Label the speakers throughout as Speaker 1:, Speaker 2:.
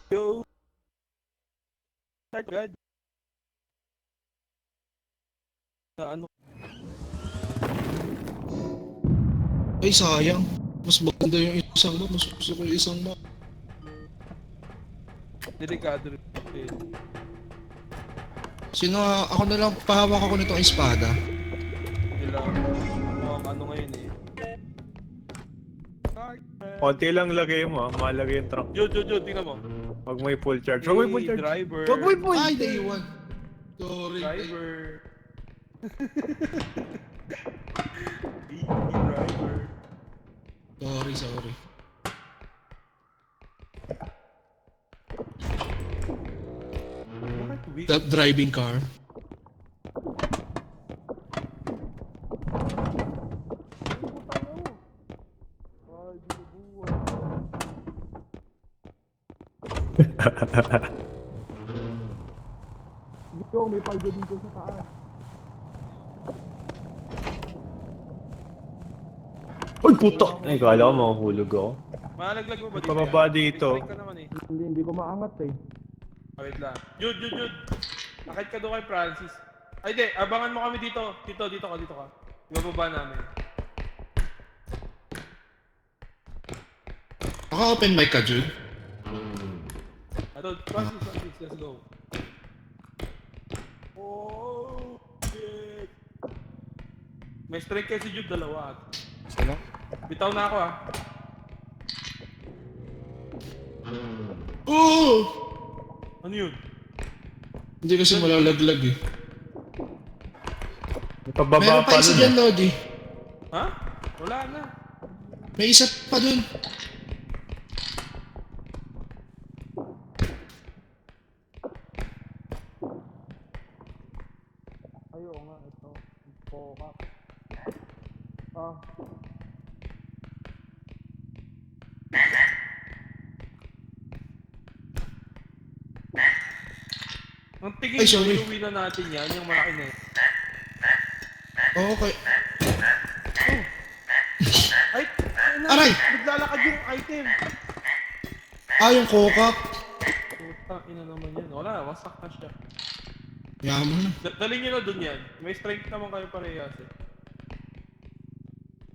Speaker 1: Yo! Start agad. Na ano?
Speaker 2: Ay, sayang. Mas maganda yung isang map. Mas gusto ko yung isang map.
Speaker 1: Delikado rin.
Speaker 2: Sino ako na lang, pahawak ako nitong espada.
Speaker 1: Nila. Mukhang ano ngayon eh.
Speaker 3: Konti lang lagay mo malagay yung truck.
Speaker 1: Jod, tingnan mo.
Speaker 3: Huwag may full charge. Huwag may full charge.
Speaker 1: Driver.
Speaker 3: Huwag may full
Speaker 2: Ay,
Speaker 3: charge.
Speaker 2: naiwan. Sorry.
Speaker 1: Driver. Driver.
Speaker 2: Sorry.
Speaker 1: Bakit weak?
Speaker 2: That driving car.
Speaker 1: Yo, may paldo dito sa taas.
Speaker 3: Uy, puto! Ay, kala ko mahuhulog ako.
Speaker 1: Malaglag mo ba dito?
Speaker 3: Pababa dito.
Speaker 1: Strike ka naman eh.
Speaker 4: Hindi ko maangat eh.
Speaker 1: Wait lang. Jud. Akit ka doon kay Francis. Ay, di. Abangan mo kami dito. Dito ka. Ibababa namin.
Speaker 2: Naka-open mic ka, Jude?
Speaker 1: Ato, Francis, let's go. Oh, shit. May strike kasi si Jude, dalawa.
Speaker 4: Sino?
Speaker 1: Bitaw na ako ah.
Speaker 2: Oo!
Speaker 1: Ano yun?
Speaker 2: Hindi kasi malalaglag eh.
Speaker 3: May pababa
Speaker 2: Meron
Speaker 3: pa
Speaker 2: pa isa
Speaker 3: nun.
Speaker 2: dyan, Lodi.
Speaker 1: Ha? Wala na.
Speaker 2: May isa pa dun.
Speaker 4: Ayo nga, ito. Poka. Ah.
Speaker 1: Ang tingin
Speaker 2: Ay,
Speaker 1: ko,
Speaker 2: sorry.
Speaker 1: iuwi na natin yan, yung malaki na yun.
Speaker 2: Okay.
Speaker 1: Ay!
Speaker 2: Aray!
Speaker 1: Naglalakad yung item!
Speaker 2: Ah, yung kokak.
Speaker 1: Puta, ina naman yan. Wala, wasak na siya.
Speaker 2: Yaman na.
Speaker 1: Dalhin nyo na dun yan. May strength naman kayo parehas eh.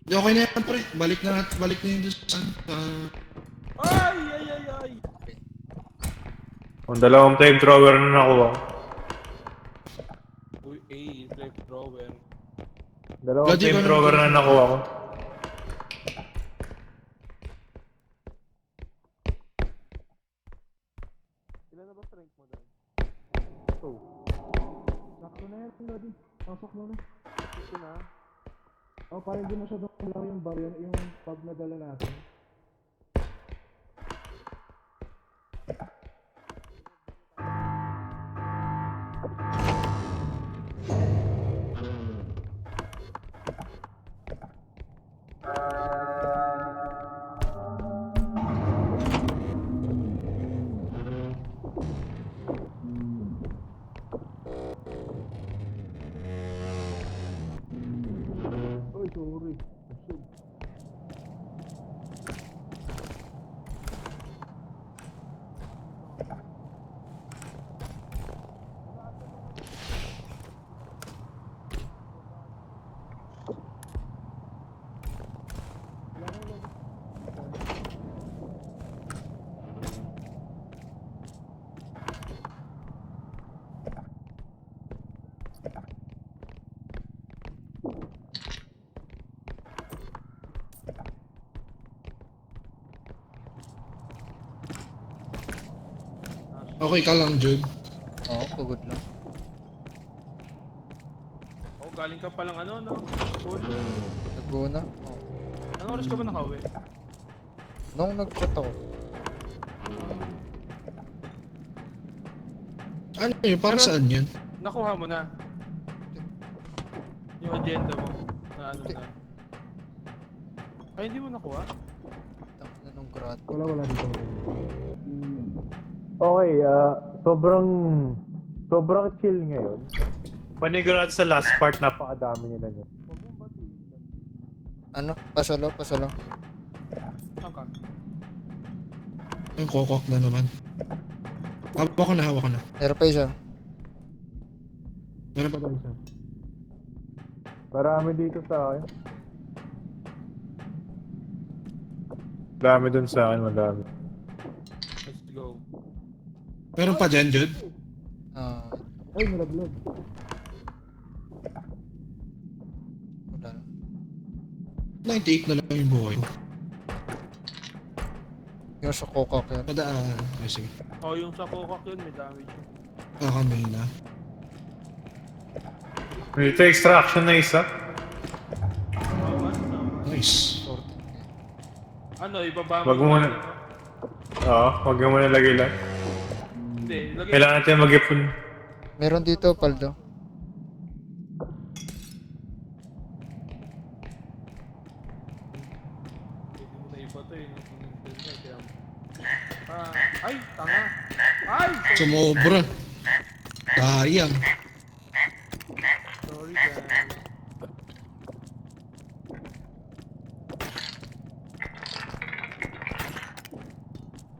Speaker 2: Di, okay na yan, pre. Balik na yun doon sa...
Speaker 1: Ay!
Speaker 3: Ang dalawang flamethrower na nakuha ko.
Speaker 1: Uy, flame thrower.
Speaker 3: Dalawang
Speaker 2: Lodi,
Speaker 3: flamethrower na nakuha ko.
Speaker 1: Ilan na ba strength mo doon?
Speaker 4: Sakto na yan, Lodi. Pasok mo na.
Speaker 1: Ito na.
Speaker 4: Oh, para hindi masyadong lang yung bar yun, yung pub na dala natin. Uy, sorry. Shit.
Speaker 2: Okay ka lang, Jude.
Speaker 5: Oo, pagod lang.
Speaker 1: Oh, galing ka palang ano, no? Cool.
Speaker 5: Naguna. Oo.
Speaker 1: Anong oras ka ba nakauwi?
Speaker 5: Nung nag-chat ako,
Speaker 2: Ano yun? Para saan yan?
Speaker 1: Nakuha mo na. Yung agenda mo. Na ano na. Ay, hindi mo nakuha?
Speaker 5: tang na nung grad.
Speaker 4: Wala dito.
Speaker 3: Okay, sobrang chill ngayon. Panigurat sa last part, napakadami nila niya.
Speaker 5: Ano? Pasalo.
Speaker 1: Saan ka?
Speaker 2: Yung kokok na naman. Hawak ko na.
Speaker 5: Meron pa isa.
Speaker 2: Meron pa ba isa?
Speaker 3: Marami dito sa akin. Madami dun sa akin, madami.
Speaker 1: Let's go.
Speaker 2: Meron pa dyan, Jude?
Speaker 5: Ah,
Speaker 4: Ay, nalaglag.
Speaker 5: wala na.
Speaker 2: 98 na lang yung buhay.
Speaker 5: Yung sa kokak yan.
Speaker 2: Padaan. Ay, sige.
Speaker 1: Oh, yung sa kokak yun, may damage yun.
Speaker 2: Kanina.
Speaker 3: Dito extraction na isa.
Speaker 2: Nice.
Speaker 1: Ano, ibaba mo.
Speaker 3: Wag mo muna. Oo, wag mo muna lagay lang.
Speaker 1: Hindi, lagay.
Speaker 3: Kailangan natin mag-ipon.
Speaker 5: Meron dito, Paldo.
Speaker 1: Pwede mo na iba to eh. Ay, tanga. Ay!
Speaker 2: Sumobra. Sayang.
Speaker 1: Sorry guys.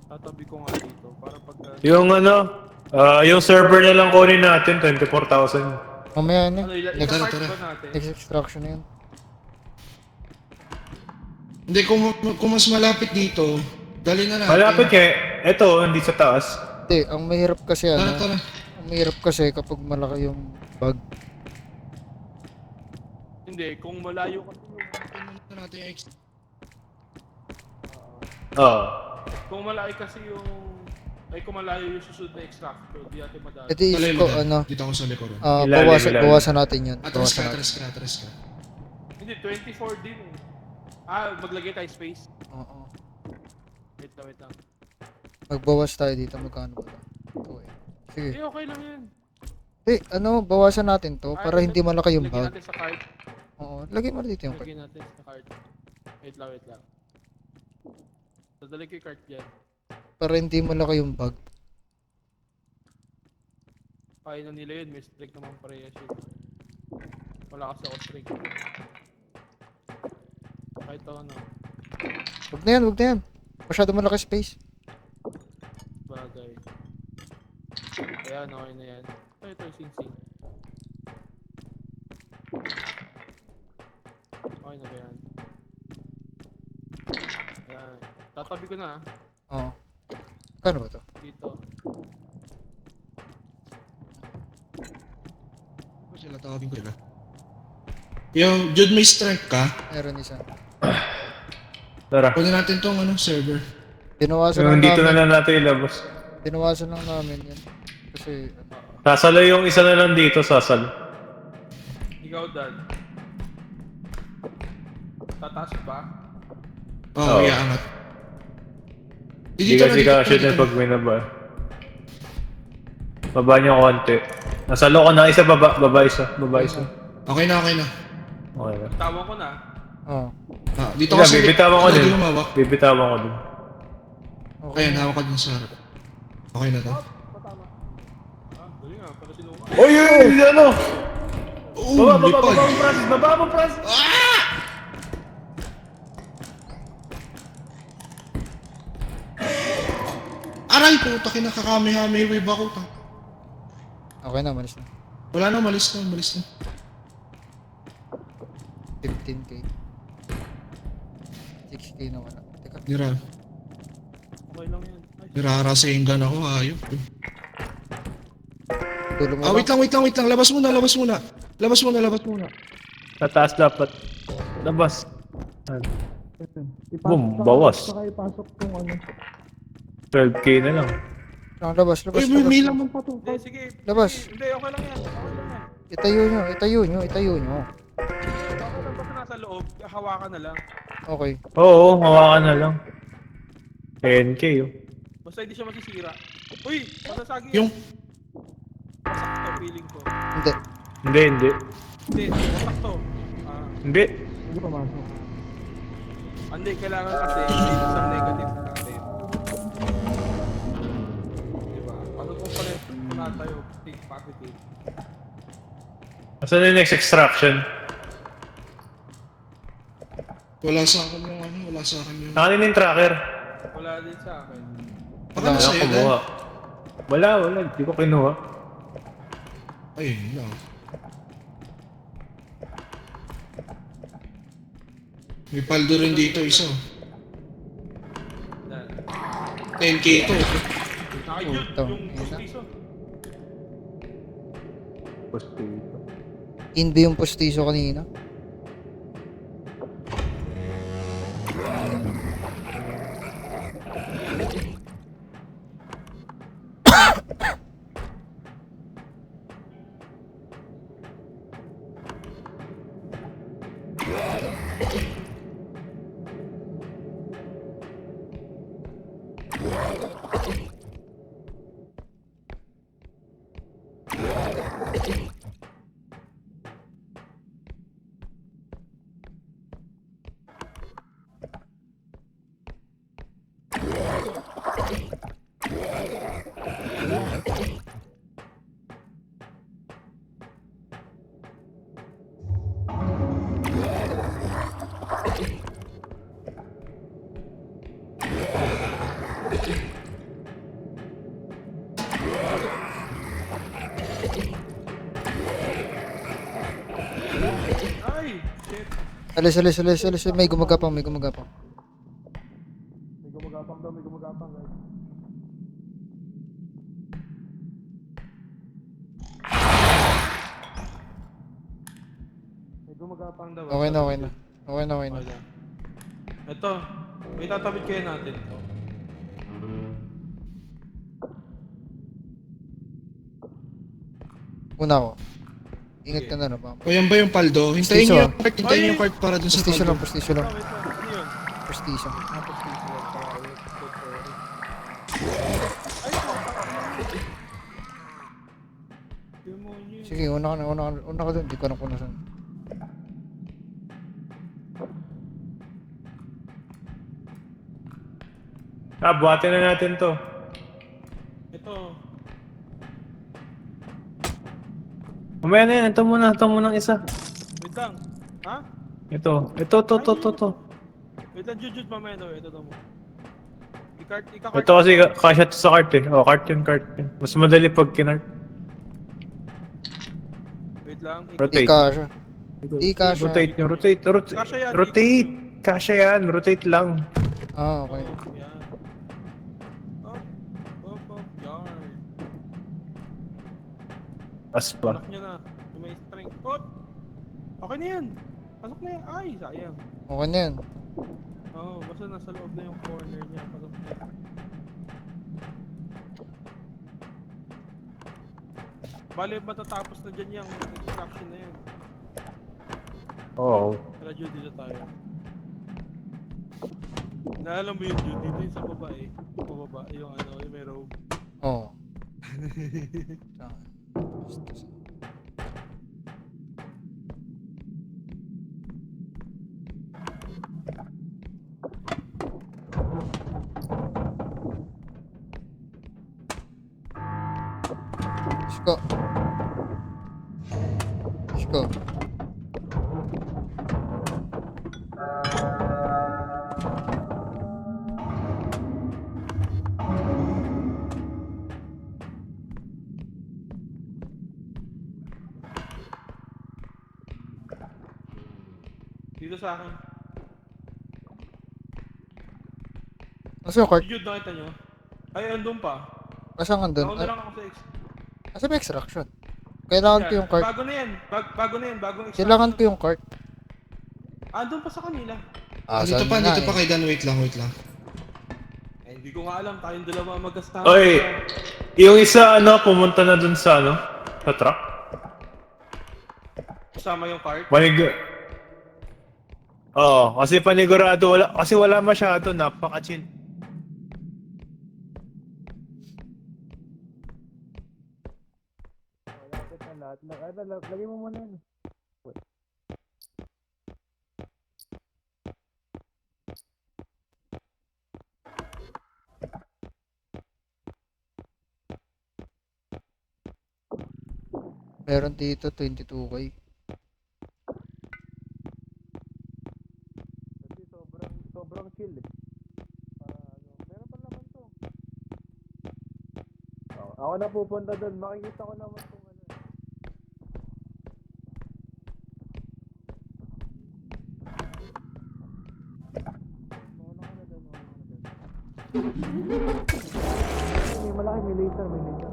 Speaker 1: Tatabi ko nga dito para pag...
Speaker 3: Yung yung server na lang kunin natin, 24,000.
Speaker 5: Mamaya na.
Speaker 1: Ano,
Speaker 5: Next,
Speaker 2: Tara,
Speaker 1: ika-cart
Speaker 2: tara.
Speaker 1: ba natin?
Speaker 5: next extraction na yun.
Speaker 2: Hindi, kung mas malapit dito, dali na natin.
Speaker 3: Malapit nga, eto, hindi sa taas.
Speaker 5: Hindi, ang mahirap kasi
Speaker 2: Tara, tara.
Speaker 5: ang mahirap kasi kapag malaki yung bug.
Speaker 1: Hindi, kung malayo kasi yung...
Speaker 2: Ito natin yung extra.
Speaker 3: Oo.
Speaker 1: Kung malaki kasi yung... Ay, kung malayo yung susunod na extraction, di natin madali.
Speaker 5: Ito is ko,
Speaker 2: Dito ako sa likuran.
Speaker 3: Ilalim, ilalim.
Speaker 5: bawasan natin yun.
Speaker 2: Atras
Speaker 5: Bawasan
Speaker 2: ka,
Speaker 5: natin.
Speaker 2: atras ka.
Speaker 1: Hindi, 24 din eh. Ah, maglagay tayo space.
Speaker 5: Oo.
Speaker 1: Wait lang.
Speaker 5: Magbawas tayo dito, magkano ba ito? Ito eh. Sige.
Speaker 1: Eh, okay lang yan.
Speaker 5: Bawasan natin to para hindi malaki yung
Speaker 1: Lagyan
Speaker 5: bug.
Speaker 1: natin sa card.
Speaker 5: Oo, lagay mo dito yung card.
Speaker 1: Lagyan natin sa card. Wait lang. Dadali ko yung card dyan.
Speaker 5: Para hindi malaki yung bug.
Speaker 1: Kaya na nila yun, may strike naman parehas yun. Wala kasi ako strike. Kahit ako ano,
Speaker 5: Wag na yan. Masyado malaki space.
Speaker 1: bagay. Ayan, okay na yan. Ito yung sing-sing. Okay na ba yan? Ayan. Tatabi ko na
Speaker 5: Oo. Kano ba to?
Speaker 1: dito.
Speaker 2: Ano sila tawagin ko sila? Yung Jude, may strength ka?
Speaker 5: Meron isa.
Speaker 3: Tara.
Speaker 2: Kunin natin tong server.
Speaker 5: Binawasan
Speaker 3: Yung
Speaker 5: lang
Speaker 3: dito na
Speaker 5: namin.
Speaker 3: lang natin ilabas.
Speaker 5: Binawasan lang namin yan. Kasi,
Speaker 3: Sasalo yung isa na lang dito, sasalo.
Speaker 1: Ikaw, Dad. Tataas ba?
Speaker 2: Oo,
Speaker 3: Oo.
Speaker 2: iaangat.
Speaker 3: Hindi kasi kasya din pag may naba. Baba niyo konti. Nasalo ko na isa, baba isa.
Speaker 2: Okay na.
Speaker 3: Okay na.
Speaker 1: Tawag ko na.
Speaker 5: oo.
Speaker 2: Ah, dito
Speaker 3: Ika,
Speaker 2: kasi.
Speaker 3: bibitawan ko din.
Speaker 2: Hindi humawak.
Speaker 3: Bibitawan ko din.
Speaker 5: Okay.
Speaker 2: Ayan, hawak ka dun sa harap. Okay na to.
Speaker 1: Ah, dali nga, para sinuka.
Speaker 3: Oy, ano?
Speaker 2: Oo, lipad.
Speaker 3: Baba mo, Francis!
Speaker 2: Aray, puta, kinakakamihami wave ako.
Speaker 5: Okay na, malis na.
Speaker 2: Wala na, malis na.
Speaker 5: 15k. 6k na wala. Teka,
Speaker 1: Okay lang yan. Ay,
Speaker 2: Nirarasayin ako, ayop.
Speaker 5: tulo mo
Speaker 2: Ah,
Speaker 5: ba?
Speaker 2: wait lang. Labas muna.
Speaker 3: Tataas dapat. Labas.
Speaker 4: Ipasok
Speaker 3: Boom,
Speaker 4: saka-
Speaker 3: bawas.
Speaker 4: Saka ipasok tong ano.
Speaker 3: 12k na lang.
Speaker 5: Labas.
Speaker 2: Uy, may laman pa to.
Speaker 1: Hindi, sige.
Speaker 5: Labas.
Speaker 1: Sige, hindi, okay lang yan.
Speaker 5: Itayo nyo.
Speaker 1: Okay lang basta nasa loob, hawakan na lang.
Speaker 5: Okay.
Speaker 3: Oo, hawakan na lang. 10k oh.
Speaker 1: Basta hindi siya masisira. Uy, masasagi
Speaker 2: Yung,
Speaker 1: Wasak to, feeling ko.
Speaker 5: Hindi.
Speaker 3: Hindi.
Speaker 1: Hindi, wasak to. Ah,
Speaker 3: Hindi.
Speaker 4: Hindi pumasok.
Speaker 1: hindi, kailangan kasi isang negative natin. Diba? Ano kung pala na tayo, take positive.
Speaker 3: Asan na yung next extraction?
Speaker 2: wala sa akin yung...
Speaker 3: Nakanin yung tracker.
Speaker 1: Wala din sa akin.
Speaker 2: Baka
Speaker 3: Wala
Speaker 2: nasa iyo, Dan.
Speaker 3: kumuha. Wala. Hindi ko kinuha.
Speaker 2: Ayun lang. May paldo rin dito isa.
Speaker 1: Yan.
Speaker 2: 10k to.
Speaker 1: Nakayod
Speaker 5: Putang
Speaker 1: yung
Speaker 5: ina.
Speaker 1: pustiso.
Speaker 3: Postito.
Speaker 5: Inbi yung postiso kanina.
Speaker 1: Ay! Shit!
Speaker 5: Alis. May gumagapang.
Speaker 1: May gumagapang daw, may gumagapang guys. May gumagapang daw.
Speaker 5: Okay na.
Speaker 1: Okay lang. Ito, may tatawid kayo natin.
Speaker 5: Una ko. Ingat ka na na, Pam.
Speaker 2: O yan ba yung paldo? Hintayin
Speaker 5: Postiso,
Speaker 2: niyo
Speaker 5: ah.
Speaker 2: yung cart. Hintayin niyo yung cart para dun sa
Speaker 5: Postiso
Speaker 2: paldo.
Speaker 5: lang.
Speaker 1: Wait lang, ano yun?
Speaker 5: Postiso.
Speaker 1: Tapos dito lang tayo. Ay, demonyo.
Speaker 5: Sige, una ka dun. Di ko alam kung nasan.
Speaker 3: Buhatin na natin to.
Speaker 1: Ito.
Speaker 3: Mamaya na yan. Ito muna ang isa.
Speaker 1: Wait lang. Ha?
Speaker 3: Ito.
Speaker 1: Wait lang, Jujud, mamaya daw. Ito daw mo. I-cart.
Speaker 3: Ito kasi kasya to sa cart eh. Oh, cart yun. Mas madali pag kinart.
Speaker 1: Wait lang.
Speaker 3: Rotate.
Speaker 5: Di kasha.
Speaker 1: Kasya yan.
Speaker 3: Rotate. Kasya yan. Rotate lang.
Speaker 5: Ah, okay.
Speaker 1: Oh, yan. Up, yarn.
Speaker 3: As pa.
Speaker 1: Anak niya na. May strength. Oh! Okay na yan. Pasok na yan. Ay, sayang.
Speaker 5: Okay na yan.
Speaker 1: Oo, basta nasa loob na yung corner niya. Pasok na yan. Bale, matatapos na dyan yung extraction na yan.
Speaker 3: Oo.
Speaker 1: Tara, Jude, dito tayo. Naalam mo yun, Jude, dito yung sa baba eh. Pababa, yung ano, yung may robe.
Speaker 5: Oo. Let's go.
Speaker 1: Dito sa akin.
Speaker 5: Nasa yung cart?
Speaker 1: Si Jude, nakita nyo? Ay, andun pa.
Speaker 5: Nasaan ka dun?
Speaker 1: Ako na lang ako sa
Speaker 5: Nasa may extraction. Kailangan ko yung cart.
Speaker 1: Bago na yan. Bago na yan. Bagong extraction.
Speaker 5: Kailangan ko yung cart.
Speaker 1: Andun pa sa kanila.
Speaker 2: Dito pa kay Dan. Wait lang.
Speaker 1: Eh, hindi ko nga alam. Tayong dalawa magastahan.
Speaker 3: Oy! Yung isa pumunta na dun sa sa truck.
Speaker 1: Kasama yung cart.
Speaker 3: Oo, kasi panigurado kasi wala masyado, napaka-chill. Lagay mo muna yun.
Speaker 5: Meron dito 22k.
Speaker 3: Kasi sobrang chill eh. Para meron pa naman to. Ako na pupunta doon. Makikita ko naman kung ano. May malaki, may laser, may laser.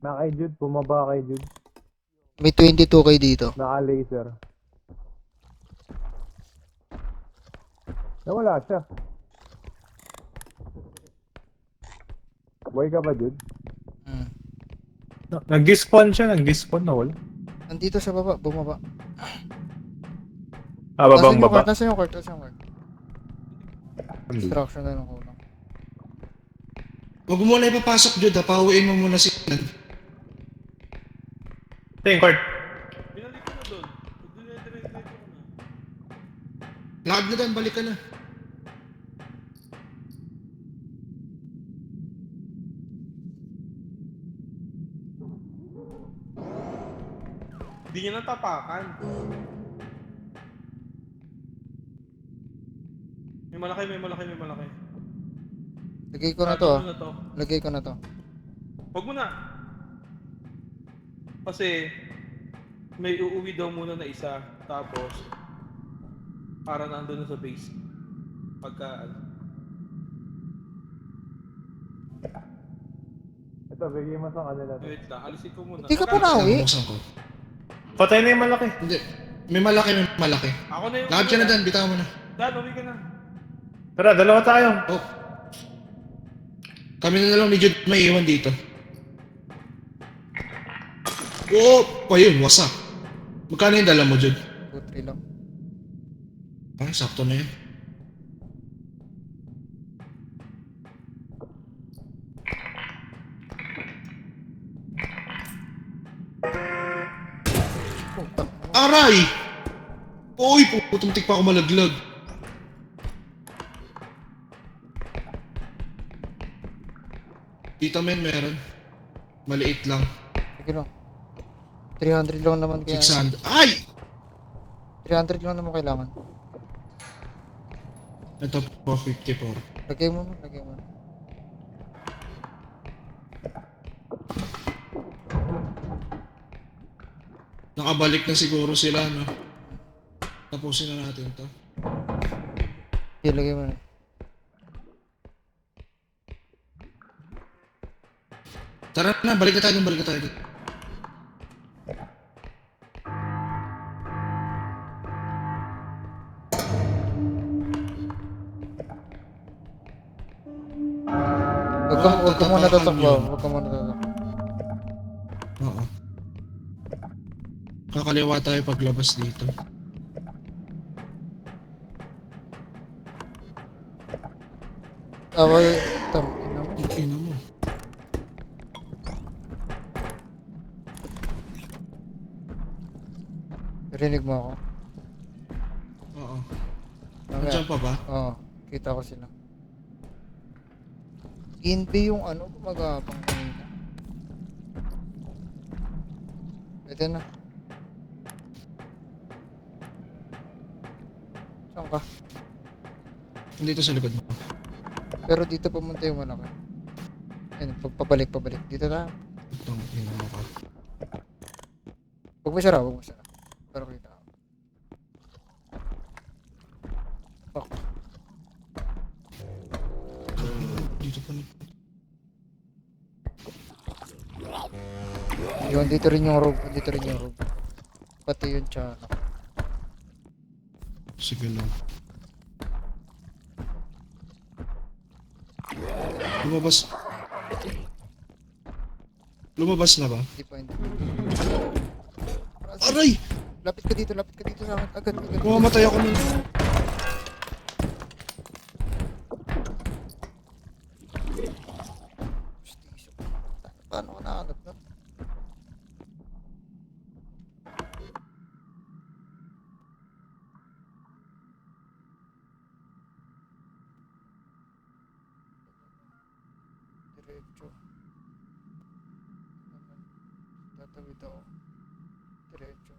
Speaker 3: Kay Jude, bumaba kay Jude.
Speaker 5: May 22k dito.
Speaker 3: Naka-laser. Nawala siya. Buhay ka ba, Jude?
Speaker 5: Hmm.
Speaker 3: Nag-despawn siya, nag-despawn na wala.
Speaker 5: Nandito sa baba, bumaba.
Speaker 3: Ah, babang baba.
Speaker 5: Nasaan yung cart? Nasaan yung cart? Distraction na lang kulang.
Speaker 2: Huwag mo muna ipapasok, Jude, ha? Pauwiin mo muna si Nan.
Speaker 3: Ito yung cart.
Speaker 1: Binalik ko na doon. Dinedire-dire ko na.
Speaker 2: Lakad na Dan, balik ka na.
Speaker 1: Hindi niya natapakan. May malaki, may malaki, may malaki.
Speaker 5: Lagay ko na to
Speaker 1: Ano na to?
Speaker 5: Lagay ko na to.
Speaker 1: Huwag mo na. Kasi may uuwi daw muna na isa. Tapos para nandun na sa base. Pagka ano.
Speaker 3: Ito, bigay mo sa kanila.
Speaker 1: Wait lang, alisin ko muna.
Speaker 5: Hindi ka pa nauwi.
Speaker 2: Buksan ko.
Speaker 3: Patay na yung malaki.
Speaker 2: Hindi. May malaki, may malaki.
Speaker 1: Ako na yung
Speaker 2: Lakad ka na Dan, bitaw mo na.
Speaker 1: Dan, uwi ka na.
Speaker 3: Tara, dalawa tayo.
Speaker 2: Oh. Kami na lang ni Jude may iwan dito. Oh! Ayun, wasak. Magkano yung dala mo, Jude?
Speaker 5: 2-3 lang.
Speaker 2: Ay, sakto na yun.
Speaker 5: Puta.
Speaker 2: Aray! Uy, putumtik pa ako malaglag. Dito men, meron. Maliit lang.
Speaker 5: Sige lang. 300 lang naman kaya.
Speaker 2: 600. Ay!
Speaker 5: 300 lang naman kailangan.
Speaker 2: Ito po, 54.
Speaker 5: Lagay mo. Lagay mo.
Speaker 2: Nakabalik na siguro sila, no? Tapusin na natin to.
Speaker 5: Sige, lagay mo.
Speaker 2: Tara na, balik na tayo dun, balik na tayo dun.
Speaker 5: Huwag ka muna tatakbo. Huwag ka muna tatakbo.
Speaker 2: Oo. Kakaliwa tayo paglabas dito.
Speaker 5: Awal. Tam. Ina mo.
Speaker 2: Okay na mo.
Speaker 5: Rinig mo ako.
Speaker 2: Oo.
Speaker 5: Mamaya.
Speaker 2: Nandiyan pa ba?
Speaker 5: Oo. Kita ko sila. Inpi yung ano, gumagapang kanina. Pwede na. Saan ka?
Speaker 2: Dito sa likod mo.
Speaker 5: Pero dito pumunta yung malaki. Ayun, pabalik. Dito na.
Speaker 2: Itong ina mo ka.
Speaker 5: Huwag mo sara. Pero kita ako. Fuck.
Speaker 2: Dito pa na.
Speaker 5: Yun, dito rin yung rope. Pati yung tsaka.
Speaker 2: Sige lang. Lumabas na ba?
Speaker 5: Hindi pa, hindi.
Speaker 2: Aray!
Speaker 5: Lapit ka dito sa akin. Agad.
Speaker 2: Mamamatay ako nun.
Speaker 5: Paano ka nakahanap na? Diretso. Tatawid ako. Diretso.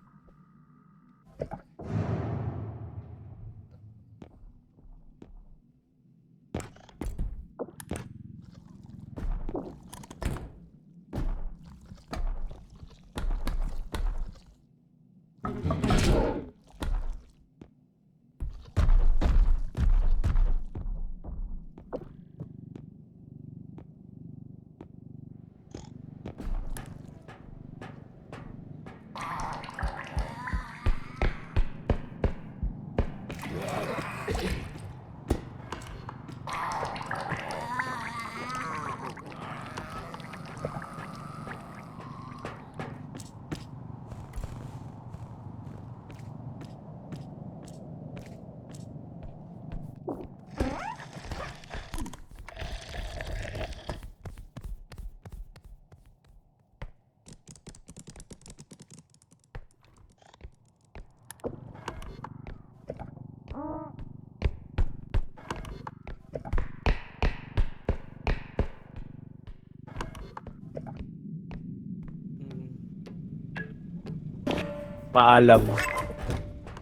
Speaker 3: Paalam.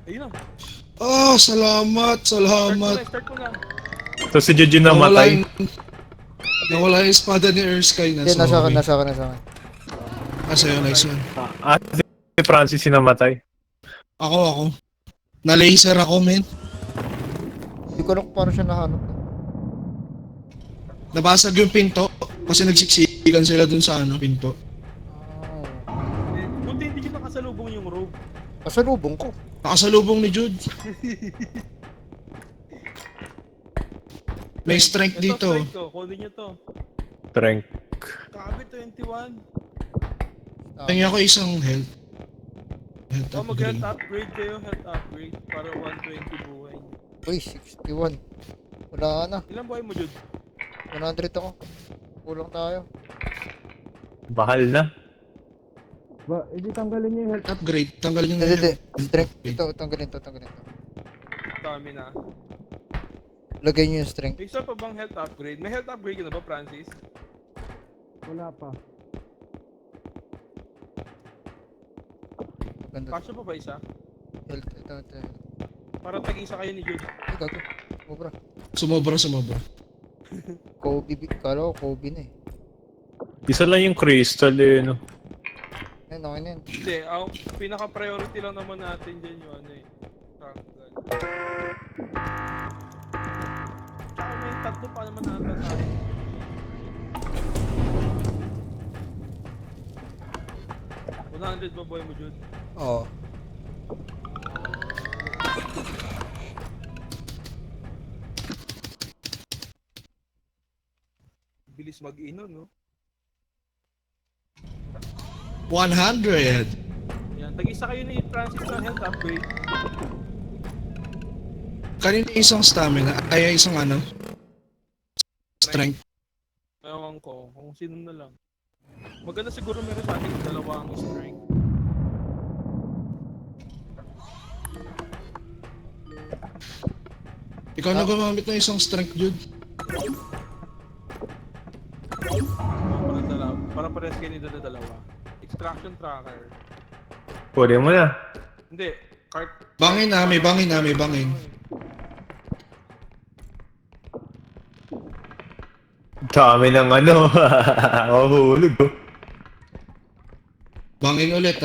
Speaker 1: Ayun na.
Speaker 2: Oh, salamat,
Speaker 1: Start
Speaker 2: salamat.
Speaker 1: mo na.
Speaker 3: So si Juju namatay.
Speaker 2: Nawala yung espada ni Erskine na
Speaker 5: Hindi, nasa akin,
Speaker 2: sorry.
Speaker 5: nasa akin, nasa akin.
Speaker 2: Sa'yo, nice one.
Speaker 3: At si Francis yung namatay.
Speaker 2: Ako. Na-laser ako, men.
Speaker 5: Hindi ko alam kung paano siya nahanap.
Speaker 2: Nabasag yung pinto kasi nagsiksikan sila dun sa pinto.
Speaker 1: Buti hindi nyo nakasalubong yung rope.
Speaker 5: Pasalubong ko.
Speaker 2: Nakasalubong ni Jude. May strength
Speaker 1: Ito,
Speaker 2: dito.
Speaker 1: strength ko. Kunin nyo to.
Speaker 3: Strength.
Speaker 1: Kabi, 21.
Speaker 2: Tingnan ko isang health. Health
Speaker 1: Oh, mag-health
Speaker 2: upgrade.
Speaker 1: upgrade kayo. Health upgrade. Para 120 buhay.
Speaker 5: Uy, 61. Wala na.
Speaker 1: Ilan buhay mo, Jude?
Speaker 5: 100 ako. Kulang tayo.
Speaker 3: Bahal na.
Speaker 4: Ba, edi tanggalin niyo yung health.
Speaker 2: Upgrade. Tanggalin nyo na
Speaker 5: Hindi,
Speaker 2: yun.
Speaker 5: strength. Ito, tanggalin to, tanggalin to.
Speaker 1: Dami na.
Speaker 5: Lagay nyo yung strength.
Speaker 1: May isa pa bang health upgrade? May health upgrade ka na ba, Francis?
Speaker 4: Wala pa.
Speaker 5: Ganda.
Speaker 1: Kasya pa ba isa?
Speaker 5: Health, ito.
Speaker 1: Para tag-isa kayo ni Jude.
Speaker 5: Ay, gago. Sobra.
Speaker 2: Sumobra.
Speaker 5: Kobe, kala ko Kobe na eh.
Speaker 3: Isa lang yung crystal eh, no?
Speaker 5: Ayun, okay na yun.
Speaker 1: Hindi, ang pinaka-priority lang naman natin dyan yung ano eh. Tanggal. Tsaka may tatlo pa naman nata tayo. $100 ba buhay mo, Jude?
Speaker 5: Oo.
Speaker 1: Bilis mag-inon, no?
Speaker 2: 100.
Speaker 1: Yan, tag-isa kayo ni Francis na health upgrade.
Speaker 2: Kanina isang stamina. Ay, isang strength.
Speaker 1: Ewan ko, kung sino na lang. Maganda siguro meron sa ating dalawang strength.
Speaker 2: Ikaw na gumamit ng isang strength, Jude.
Speaker 1: Para dalawa. Para pares kayo ni dalawa. Extraction tracker.
Speaker 3: Pwede mo na.
Speaker 1: Hindi, cart.
Speaker 2: Bangin na, may bangin.
Speaker 3: Dami ng ano. Mahulog oh.
Speaker 2: Bangin ulit.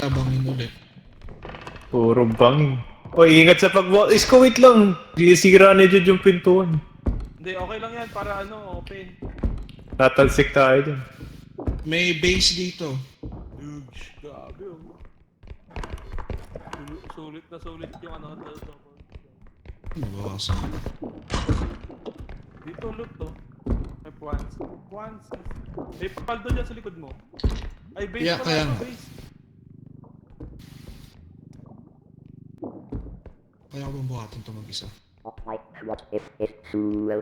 Speaker 3: Puro bangin. Oy, ingat sa pag-walk. Isko, wait lang. Sira ni Jude yung pintuan.
Speaker 1: Hindi, okay lang yan para ano, open.
Speaker 3: Tatalsik tayo dyan.
Speaker 2: May base dito.
Speaker 1: Huge, grabe oh. Sulit na sulit yung ano.
Speaker 2: Nabawasan.
Speaker 1: Dito loot to. May Puans. May paldo dyan sa likod mo. Ay, base
Speaker 2: Yeah,
Speaker 1: pala
Speaker 2: kaya
Speaker 1: ito,
Speaker 2: nga.
Speaker 1: base.
Speaker 2: Kaya ko bang buhatin ito mag-isa?
Speaker 1: May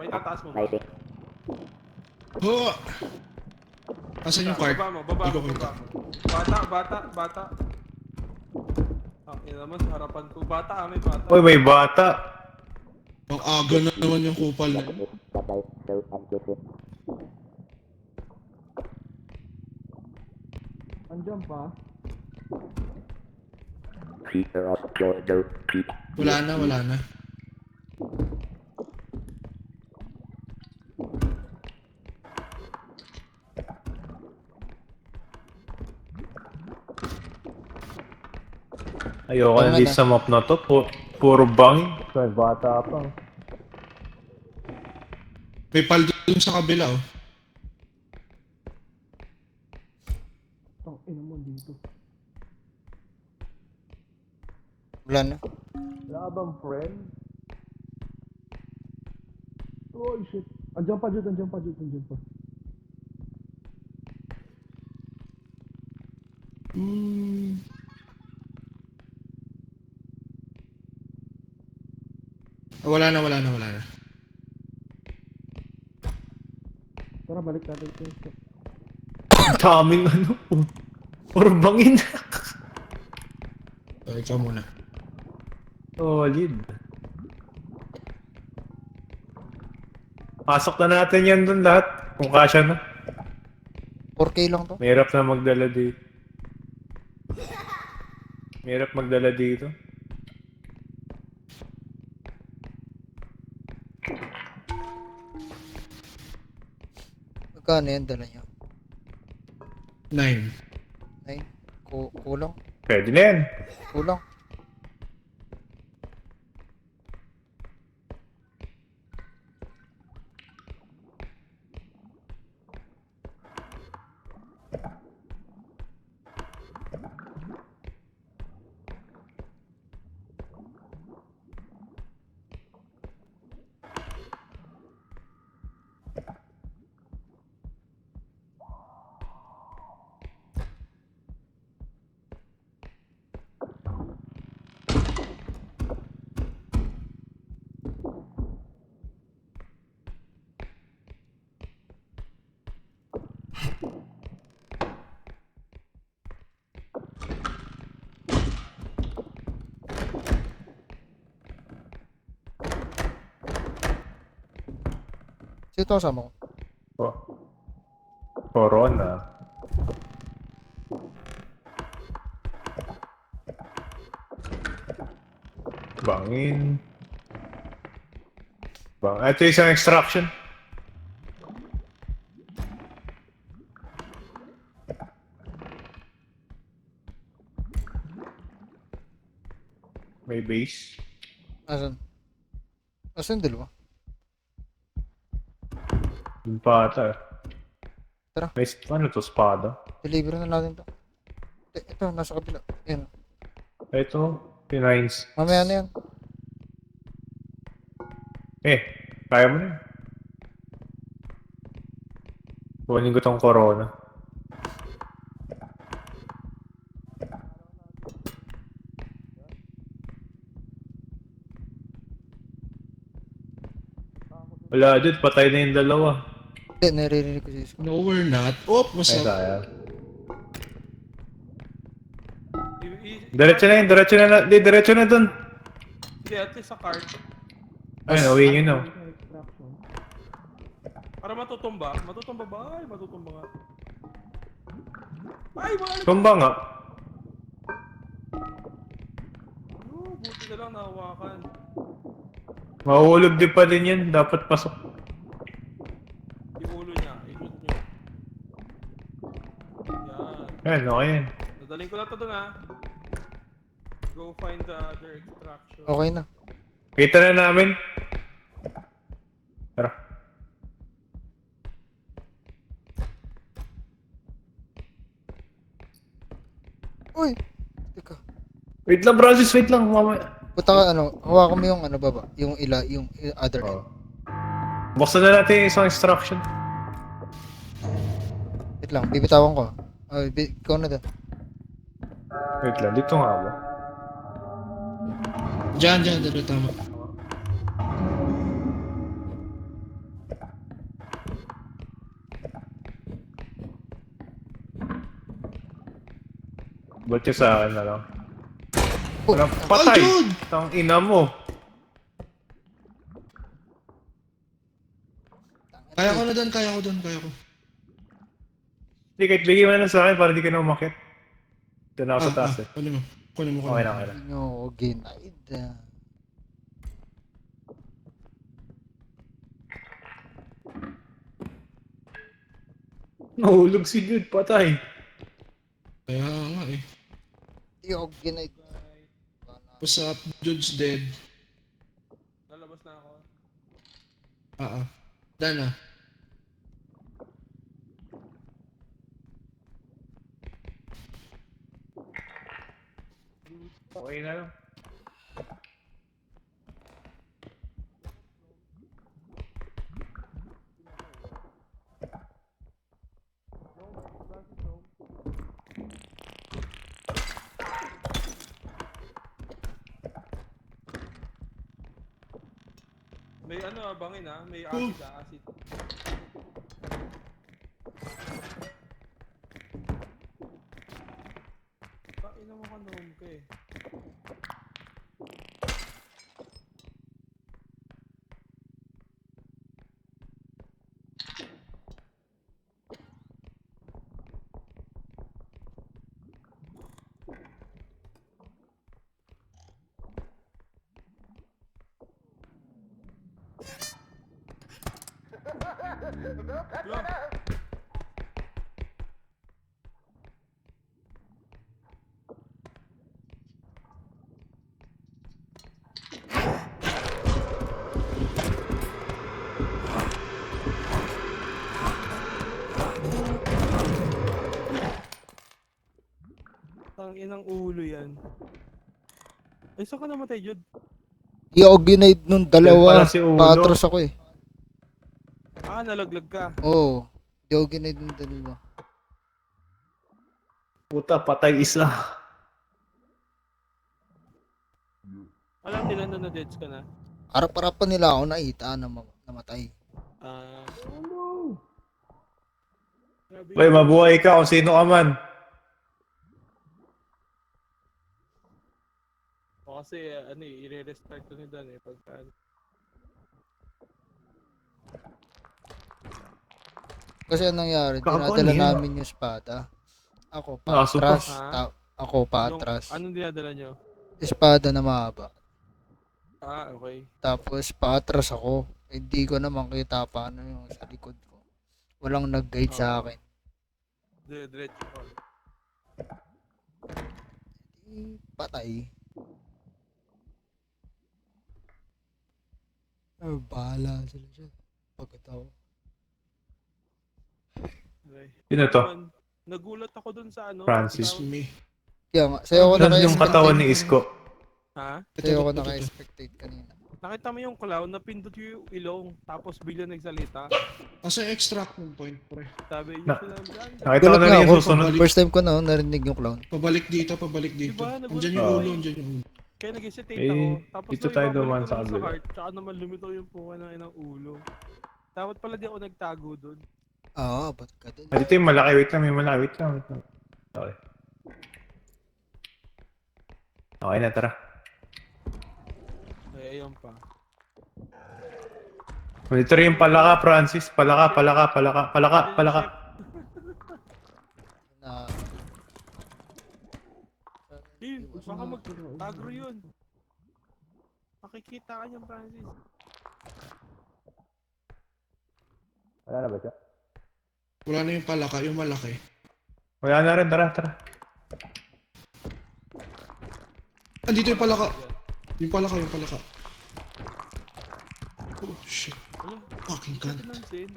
Speaker 1: tataas mo ba?
Speaker 2: Oh! Asan yung card?
Speaker 1: Baba
Speaker 2: Hindi ko
Speaker 1: mo.
Speaker 2: kita.
Speaker 1: Bata. Ina naman sa harapan ko. Bata, may bata.
Speaker 3: Oy, may bata.
Speaker 2: Ang aga na naman yung kupal na yun.
Speaker 4: Andiyan pa.
Speaker 2: Wala na.
Speaker 3: Ayoko na
Speaker 5: Tama
Speaker 3: dito
Speaker 5: na.
Speaker 3: sa map na to. Puro bangin. May bata pa.
Speaker 2: May paldo dun sa kabila, oh.
Speaker 4: Tang ina mo dito.
Speaker 5: Wala na.
Speaker 4: Labang friend. Oh shit. Andiyan pa, Jude.
Speaker 2: Wala na.
Speaker 4: Tara, balik natin ito.
Speaker 3: Daming ano. Puro bangin.
Speaker 2: So, ikaw muna.
Speaker 3: Solid. Pasok na natin yan dun lahat. Kung kasya na.
Speaker 5: 4K lang to.
Speaker 3: Mahirap na magdala dito. Mahirap magdala dito.
Speaker 5: Magkano yan dala niyo?
Speaker 2: 9.
Speaker 5: Ay, kulang.
Speaker 3: Pwede na yan.
Speaker 5: Kulang. Sino ito kasama ko?
Speaker 3: Oh. Corona. Bangin. Ito isang extraction. May base.
Speaker 5: Asan? Asan yung dalawa?
Speaker 3: Yung pata.
Speaker 5: Tara.
Speaker 3: May ano to, spada.
Speaker 5: Deliver na natin to. Ito, nasa kabila. Yan.
Speaker 3: Ito, pinines.
Speaker 5: Mamaya na yan.
Speaker 3: Kaya mo na yun. Kunin ko tong corona. Wala, dude. Patay na yung dalawa.
Speaker 5: Hindi, naririnig ko si Isko.
Speaker 2: No, we're not. Oh, what's
Speaker 3: Ay,
Speaker 2: up?
Speaker 3: sayang. Diretso na yun, diretso na. Di, diretso na dun.
Speaker 1: Hindi, at least sa card.
Speaker 3: Ayun, uwi nyo na.
Speaker 1: Para matutumba. Matutumba ba? Ay, matutumba nga. Ay, wala.
Speaker 3: Tumba nga.
Speaker 1: Buti na lang nahawakan.
Speaker 3: Mahuhulog din pa din yan. Dapat pasok.
Speaker 1: Yung ulo niya. Ikot niyo. Yan.
Speaker 3: Yan, okay yan.
Speaker 1: Nadaling ko na ito dun ha. Go find the other extraction.
Speaker 5: Okay na.
Speaker 3: Kita na namin. Tara.
Speaker 5: Uy! Teka.
Speaker 3: Wait lang, Francis. Wait lang. Mamaya.
Speaker 5: Punta ka, hawakan mo yung baba. Yung other end.
Speaker 3: Oh. Buksan na natin yung isang extraction.
Speaker 5: Wait lang, bibitawan ko. Ikaw na doon.
Speaker 3: Wait lang, dito nga ba?
Speaker 2: Diyan, dito tama.
Speaker 3: Ba't yung sa akin na lang?
Speaker 5: Oh,
Speaker 3: Walang patay!
Speaker 2: Ay, dude!
Speaker 3: Tang ina mo!
Speaker 2: Kaya ko na doon, kaya ko.
Speaker 3: Hindi, kahit bigay mo na lang sa akin para di ka na umakit. Ito na ako sa taas eh.
Speaker 2: Kunin mo.
Speaker 3: Okay na, okay na.
Speaker 5: Nyo, ginaid.
Speaker 3: Nahulog si Jude, patay.
Speaker 2: Kaya nga eh.
Speaker 5: Yo, ginaid.
Speaker 2: What's up? Dude's dead.
Speaker 1: Lalabas na ako.
Speaker 2: Dana.
Speaker 3: Okay na lang.
Speaker 1: May ano, bangin ha. May acid acid. Ina mo ka noon ka eh. Go. Ang inang ulo yan. Ay, saan ka namatay, Jude?
Speaker 5: Di ako grenade nung dalawa.
Speaker 3: Yan pala si Ulo.
Speaker 5: Patras ako eh.
Speaker 1: Ah, nalaglag ka.
Speaker 5: Oo. Di ako grenade nung dalawa.
Speaker 3: Puta, patay isa.
Speaker 1: Alam nila na na-deads ka na.
Speaker 5: Harap-harapan nila ako nakita na namatay.
Speaker 1: Ah. Grabe
Speaker 3: Bay,
Speaker 1: yun.
Speaker 3: mabuhay ka kung sino ka man.
Speaker 1: O kasi, ano eh, i-restart ko ni Dan eh. Pagka...
Speaker 5: Kasi anong nangyari,
Speaker 3: Gago,
Speaker 5: dinadala
Speaker 3: ano yan?
Speaker 5: namin yung espada. Ako
Speaker 3: Aso
Speaker 5: patras.
Speaker 1: pa.
Speaker 5: Ako patras.
Speaker 1: Anong dinadala nyo?
Speaker 5: Espada na mahaba.
Speaker 1: Ah, okay.
Speaker 5: Tapos patras ako. Hindi ko na makita paano yung sa likod ko. Walang nag-guide sa akin.
Speaker 1: Diretso ko.
Speaker 5: Patay. Bahala sila siya. Pagod ako.
Speaker 1: Okay.
Speaker 3: Sino to?
Speaker 1: Man, nagulat ako dun sa ano.
Speaker 3: Francis.
Speaker 1: sa-
Speaker 2: Me.
Speaker 5: Kaya nga, sa'yo ako
Speaker 3: Saan yung katawan ni
Speaker 5: naka-expectate.
Speaker 3: Isko?
Speaker 1: Ha?
Speaker 5: Sa'yo ako
Speaker 2: Ito.
Speaker 5: naka-expectate kanina.
Speaker 1: Nakita mo yung clown, napindot yung ilong, tapos bigla nagsalita.
Speaker 2: Kasi extract ng point, pre.
Speaker 1: Sabi, yun
Speaker 3: Na-
Speaker 1: sila dyan.
Speaker 3: Nakita ko
Speaker 5: Gulat
Speaker 3: na
Speaker 5: nga
Speaker 3: rin
Speaker 5: ako.
Speaker 3: yung susunod.
Speaker 5: First time ko na narinig yung clown.
Speaker 2: Pabalik dito, pabalik dito.
Speaker 1: Diba, nagulat
Speaker 2: Andyan yung
Speaker 3: ako.
Speaker 2: ulo, andyan yung ulo.
Speaker 1: Kaya nag-hesitate
Speaker 3: Eh,
Speaker 1: ako. Tapos
Speaker 3: dito
Speaker 1: nung
Speaker 3: tayo
Speaker 1: ibabalik
Speaker 3: dumaan
Speaker 1: ko
Speaker 3: sa
Speaker 1: lang
Speaker 3: kabila.
Speaker 1: heart, tsaka naman lumitaw yung puka ng inang ulo. Dapat pala di ako nagtago dun.
Speaker 5: Ba't ka dun?
Speaker 3: Ah, dito yung malaki. Wait lang, may malaki. Wait lang. Okay. Okay na, tara.
Speaker 1: Ay, ayun pa.
Speaker 3: Dito rin yung palaka, Francis. Palaka.
Speaker 5: Na,
Speaker 1: Yun, baka mag-agro yun. Makikita ka niyan, Francis.
Speaker 3: Wala na ba siya?
Speaker 2: Wala na yung palaka, yung malaki.
Speaker 3: Wala na rin, tara.
Speaker 2: Andito yung palaka. Yung palaka. Oh, shit.
Speaker 1: Wala,
Speaker 2: Fucking
Speaker 1: hindi
Speaker 2: gun.
Speaker 1: ko pinansin.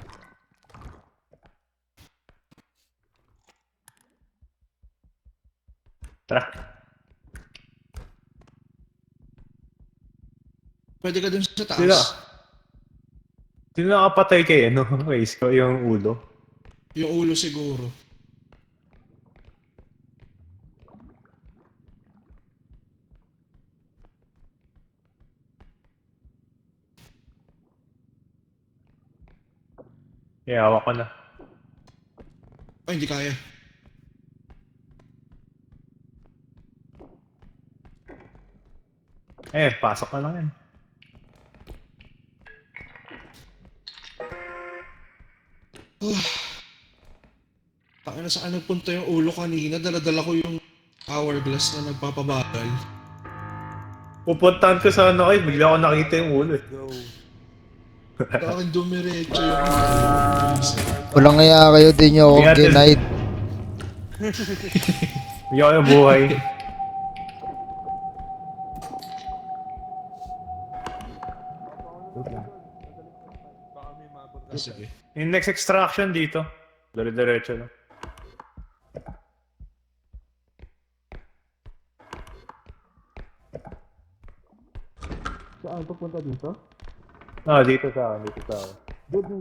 Speaker 3: Tara.
Speaker 2: Pwede ka dun sa taas.
Speaker 3: Sino nakapatay kay ano? Kay Isko, yung ulo.
Speaker 2: Yung ulo siguro.
Speaker 3: Kaya hawak ko na.
Speaker 2: Ay, hindi kaya.
Speaker 3: Pasok na lang yan.
Speaker 2: Taka na saan nagpunta yung ulo kanina. Daladala ko yung hourglass na nagpapabagal.
Speaker 3: Pupuntahan ko sa ano kayo, bigla ko nakita yung ulo eh.
Speaker 1: Go.
Speaker 2: Bakit dumiretso yung
Speaker 5: walang ngaya kayo din nyo ako
Speaker 3: Ingat,
Speaker 5: grenade.
Speaker 3: Bigla ko yung buhay.
Speaker 1: Baka may mabot ka.
Speaker 2: Sige.
Speaker 3: Yung next extraction dito. Dire-diretso na.
Speaker 4: Saan papunta dito?
Speaker 3: Dito sa akin.
Speaker 4: Dude,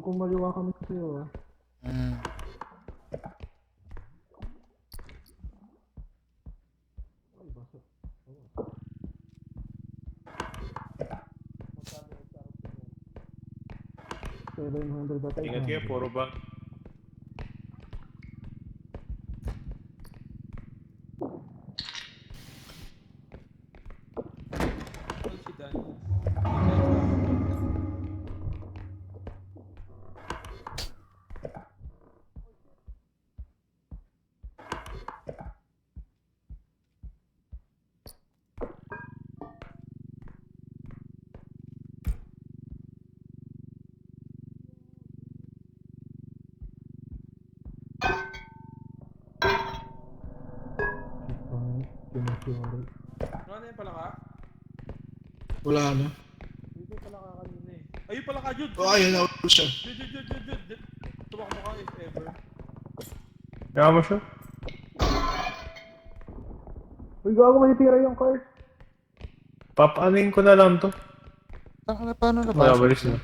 Speaker 4: kung maliwa kami sa'yo ah.
Speaker 5: Mm.
Speaker 4: $700 at
Speaker 3: Ingat kayo, puro ba?
Speaker 1: Ay, si Dan.
Speaker 4: Sinusuri.
Speaker 1: Ano na yung palaka?
Speaker 2: Wala na.
Speaker 1: Dito yung palaka kanina eh. Ayun palaka, Jude!
Speaker 2: Oh, ayun na siya.
Speaker 1: Jude! Tumakbo ka if ever.
Speaker 3: Kaya mo siya?
Speaker 4: Uy, gago masisira yung card.
Speaker 3: Papaanin ko na lang to.
Speaker 5: Paano na ba?
Speaker 3: Mababalis na.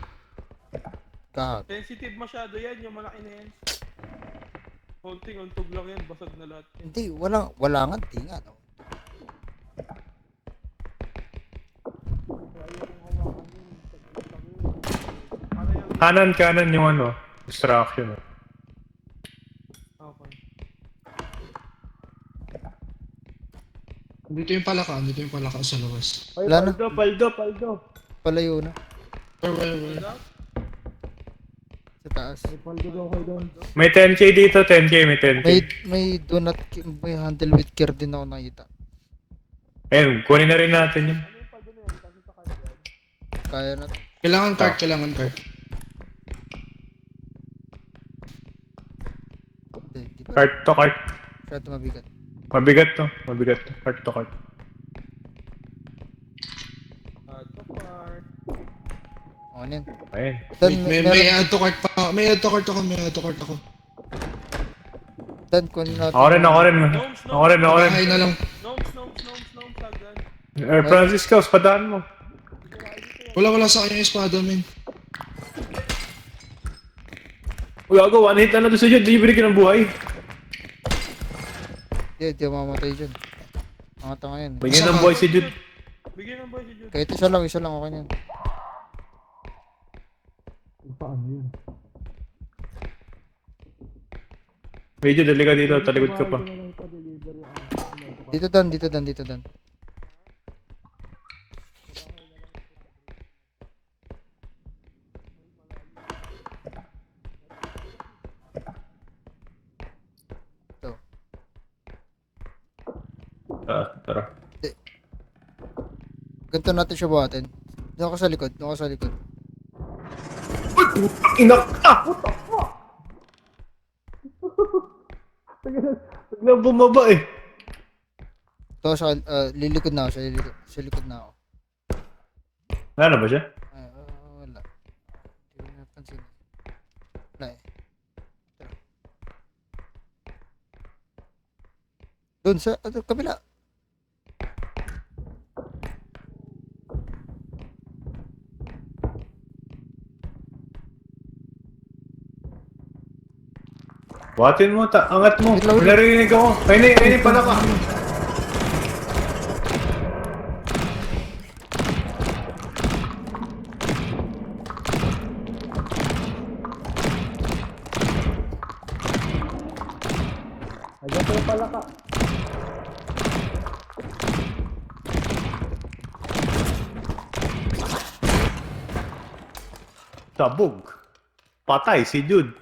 Speaker 5: Gag.
Speaker 1: Sensitive masyado yan, yung malaki na yan. Konting untog lang yan, basag na lahat.
Speaker 5: Hindi, wala nga, di nga. No?
Speaker 3: Kanan yung ano. Distraction.
Speaker 1: Okay.
Speaker 2: Dito yung palaka sa labas.
Speaker 4: Ay,
Speaker 5: Wala na.
Speaker 4: paldo.
Speaker 5: Palayo na.
Speaker 2: Where?
Speaker 5: Sa taas.
Speaker 4: May paldo daw kayo doon.
Speaker 3: May 10k dito, 10k, may 10k.
Speaker 5: May handle with care din ako nakita.
Speaker 3: Ayun, kunin na rin natin yun.
Speaker 5: Kaya na.
Speaker 2: Kailangan cart.
Speaker 5: Hindi ba?
Speaker 3: Cart to cart.
Speaker 5: Masyado mabigat.
Speaker 3: Mabigat to. Cart to cart.
Speaker 1: Ito part.
Speaker 5: O, ano yan?
Speaker 3: Ayun.
Speaker 5: Dan,
Speaker 2: May add to cart pa. May add to cart ako.
Speaker 5: Dan, kunin natin.
Speaker 3: Ako rin.
Speaker 1: Gnomes.
Speaker 2: Bahay na lang.
Speaker 1: Gnomes, sagdan.
Speaker 3: Francisco, spadaan mo.
Speaker 2: Wala sa akin yung espada, men.
Speaker 3: Uy, ako, one hit na to sa Jude. Di binigyan ng buhay.
Speaker 5: Hindi mamatay dyan. Mga tanga yan.
Speaker 3: Bigyan ng buhay si Jude.
Speaker 1: Bigyan ng boy si Jude.
Speaker 5: Kahit isa lang okay na yan.
Speaker 4: Paano yun?
Speaker 3: Medyo dali ka dito, talikod ka pa.
Speaker 5: Dito dan. Ito.
Speaker 3: Tara.
Speaker 5: Ganito natin siya buhatin. Doon ka sa likod.
Speaker 3: Inak! What the fuck? Biglang bumaba eh.
Speaker 5: Ito lilikod na ako sa likod na ako.
Speaker 3: Wala na ba siya?
Speaker 5: Wala. Hindi ko napansin. Wala eh. Tara. Doon sa kabila.
Speaker 3: Buhatin mo, angat mo.
Speaker 5: Wait lang.
Speaker 3: May narinig ako. Ayun pala ka.
Speaker 4: Ayan pa yung palaka.
Speaker 3: Sabog. Patay si Jude.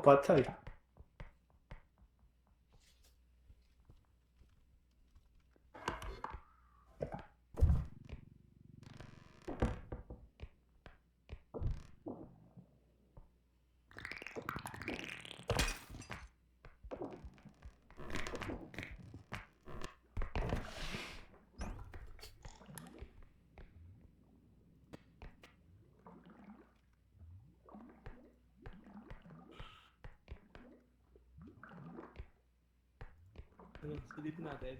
Speaker 3: Patay.
Speaker 1: Silipin natin.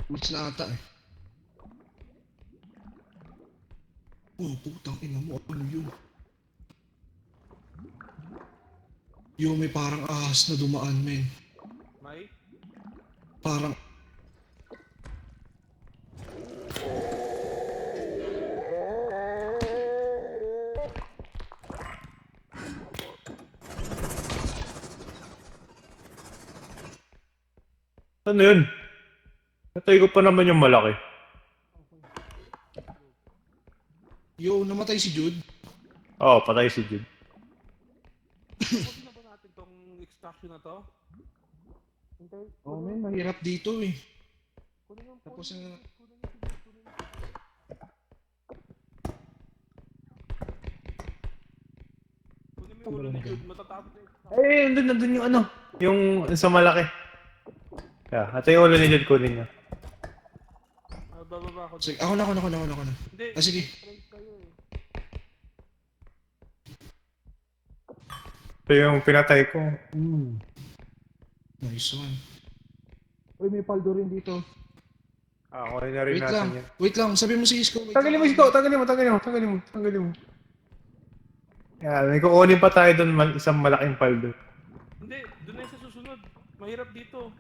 Speaker 2: Mas na ata eh. Oh, putang ina mo. Ano yun? May parang ahas na dumaan, men.
Speaker 1: May?
Speaker 2: Parang...
Speaker 3: Ano yun? Natay ko pa naman yung malaki.
Speaker 2: namatay si Jude.
Speaker 3: Oo, patay si Jude.
Speaker 1: Tapos na ba natin tong extraction na to?
Speaker 2: Oh, men, mahirap dito eh.
Speaker 1: Kunin yung
Speaker 2: Tapos
Speaker 1: kunin
Speaker 2: na...
Speaker 1: kunin may ulo ni Jude, matatapos na ito.
Speaker 3: Eh, nandun yung ano. Yung sa malaki. Yeah, ito yung ulo ni Jude, kunin niya.
Speaker 1: Bababa ako.
Speaker 2: Sige, ako na.
Speaker 1: Hindi,
Speaker 2: Ah, sige.
Speaker 1: friends kayo eh.
Speaker 3: Ito yung pinatay ko.
Speaker 2: Nice one.
Speaker 4: Uy, may paldo rin dito.
Speaker 3: Ako rin na rin
Speaker 2: Wait lang.
Speaker 3: natin yan.
Speaker 2: Wait lang. Sabi mo si Isko. Wait
Speaker 3: Tanggalin mo
Speaker 2: lang.
Speaker 3: Isko! Tanggalin mo. Yan, may kukunin pa tayo doon isang malaking paldo.
Speaker 1: Hindi, doon na yung sa susunod. Mahirap dito.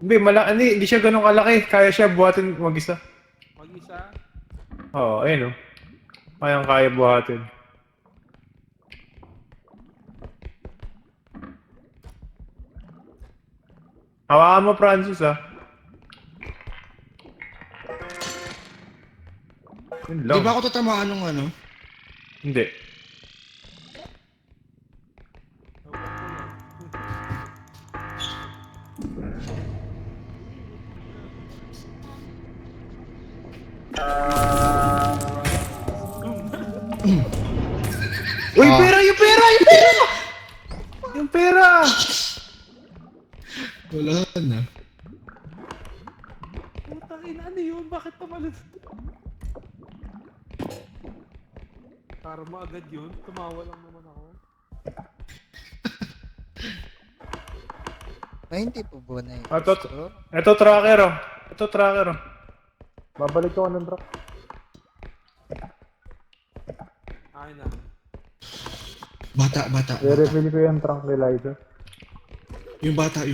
Speaker 3: Hindi siya ganun kalaki. Kaya siya buhatin mag-isa.
Speaker 1: Mag-isa.
Speaker 3: Oo, ayun o. Kaya buhatin. Hawakan mo, Francis, ah. Yun lang.
Speaker 2: Di ba ako tatamaan nung ano?
Speaker 3: Hindi. Uy,
Speaker 5: Ah.
Speaker 3: pera! Yung pera!
Speaker 2: Wala na.
Speaker 1: Putang ina, ano yun? Bakit tumalon? Karma agad yun. Tumawa lang naman ako.
Speaker 5: Ay, hindi po ba na yun?
Speaker 3: Ito tracker, oh. Babalik ako ng truck.
Speaker 1: Ay na.
Speaker 2: Bata.
Speaker 3: I-refill ko yung trunk ni Liza.
Speaker 2: Yung bata.
Speaker 1: Ay,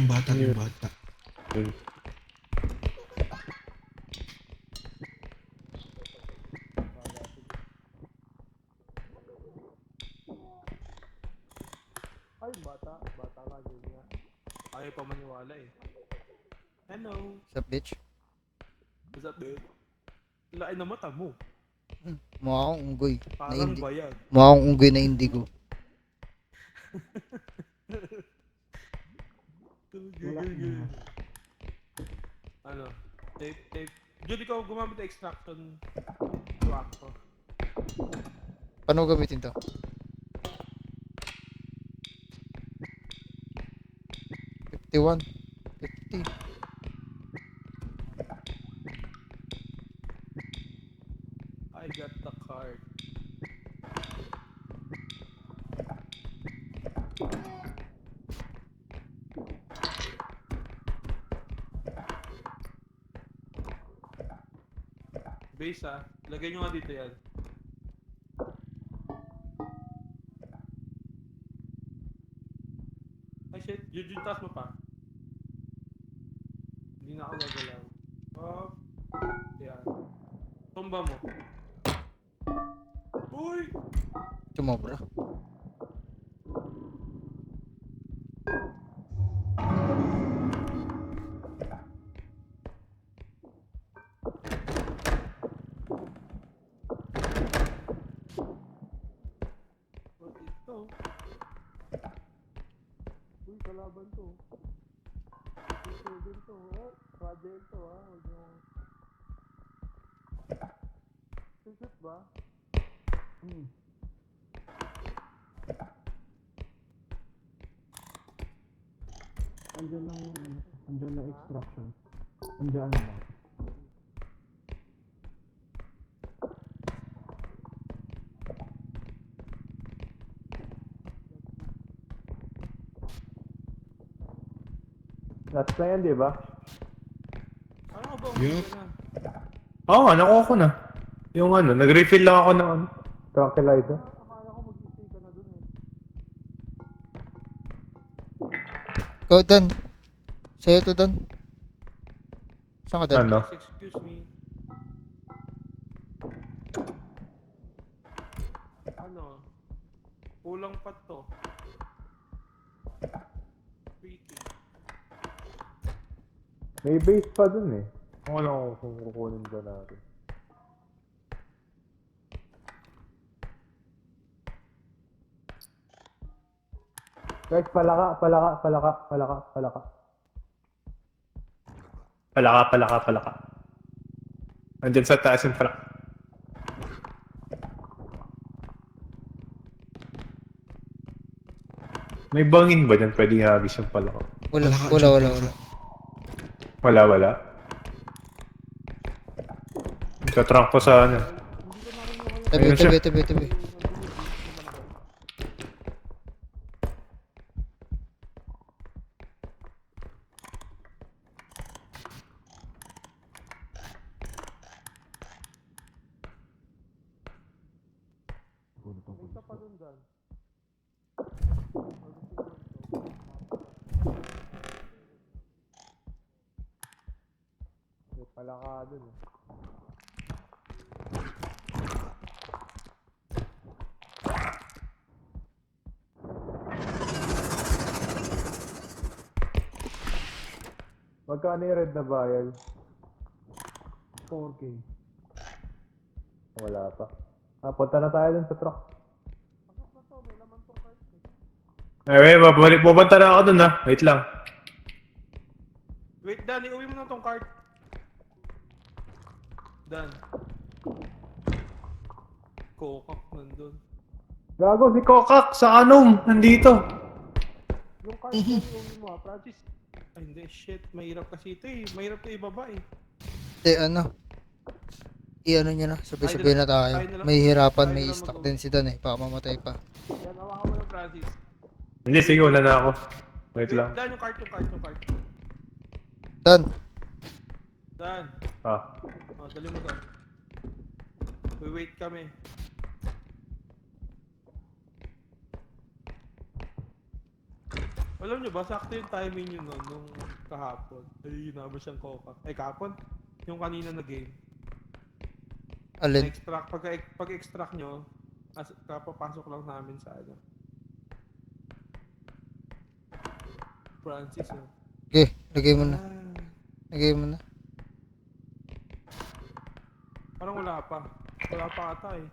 Speaker 1: bata ka din nga. Ayaw pa maniwala eh. Hello.
Speaker 5: Sa bitch?
Speaker 1: What's up, babe? Lain na mata mo.
Speaker 5: Mukha akong unggoy. Na
Speaker 1: Parang
Speaker 5: hindi.
Speaker 1: bayag.
Speaker 5: Mukha akong unggoy na indigo.
Speaker 1: Ano? Tape. Jude, ikaw gumamit ng extraction swak ko.
Speaker 5: Paano gamitin to? $51. 50.
Speaker 1: I got the card. Base ah. Lagay nyo nga dito yan. Ay shit, Jude, taas mo pa. Hindi na ako gagalaw. Oh. Yan. Tumba mo. Uy!
Speaker 5: Tumobra.
Speaker 1: What ito? Uy, kalaban to. Ito din to. Oh, fragile to ha. Huwag nyo. Shoot ba?
Speaker 4: Andyan na extraction. Andyan na.
Speaker 3: Last na yan, di ba?
Speaker 1: Ano ka ba?
Speaker 2: Yup.
Speaker 1: Ka na.
Speaker 3: Oo, nakuha ko na. Yung ano, nag-refill lang ako ng tranquilizer.
Speaker 1: Akala ko mag-stay ka na dun eh.
Speaker 5: Go, Dan. Sa'yo to, Dan. Saan ka, Dan?
Speaker 3: Ano?
Speaker 1: Excuse me. Ano? Kulang pa to. Freaking.
Speaker 3: May base pa dun eh. Kung ano kung kukunin ba natin. Guys, palaka. Palaka. Andyan sa taas yung palaka. May bangin ba dyan? Pwedeng hagis yung palaka.
Speaker 5: Wala,
Speaker 2: Wala ka
Speaker 5: wala,
Speaker 2: dyan,
Speaker 5: wala,
Speaker 2: Teka.
Speaker 5: wala.
Speaker 3: Wala, wala. Itatrunk ko sa ano.
Speaker 5: Tabi,
Speaker 3: Ayun siya.
Speaker 5: tabi, tabi, tabi.
Speaker 3: May palaka dun eh. Magkano yung red na bayal?
Speaker 4: 4K.
Speaker 3: Wala pa. Punta na tayo dun sa truck. Wait, pupunta na ako dun ha. Wait lang.
Speaker 1: Wait, Dan, iuwi mo na tong cart. Dan. Kokak nandun.
Speaker 3: Gago, si Kokak sa anong nandito.
Speaker 1: Yung cart na iuwi mo ha, Francis. Ay hindi, shit. Mahirap kasi ito eh. Mahirap ito ibaba eh.
Speaker 5: Hindi, ano. I-ano niya na, sabay-sabay na tayo.
Speaker 1: Tayo na lang.
Speaker 5: May hirapan,
Speaker 1: Tayo
Speaker 5: may
Speaker 1: na lang
Speaker 5: stock
Speaker 1: mag-uwi.
Speaker 5: din si Dan eh. Baka mamatay pa.
Speaker 1: Yan, hawakan mo ng Francis.
Speaker 3: Hindi, sige, una na ako. Wait lang.
Speaker 1: Dan, yung cart.
Speaker 5: Dan,
Speaker 1: Dan.
Speaker 3: Ah.
Speaker 1: Oh, dali mo to. Wait kami. Alam nyo ba, sakto yung timing yun nun, nung kahapon. Ay, naman siyang coca. Ay, kahapon? Yung kanina na game.
Speaker 5: alin?
Speaker 1: Na-extract, pag-extract nyo, kapapasok lang namin sa ano. Francis, oh.
Speaker 5: Okay, lagay mo na.
Speaker 1: Ah,
Speaker 5: Lagay mo na.
Speaker 1: parang wala pa. Wala pa ata eh.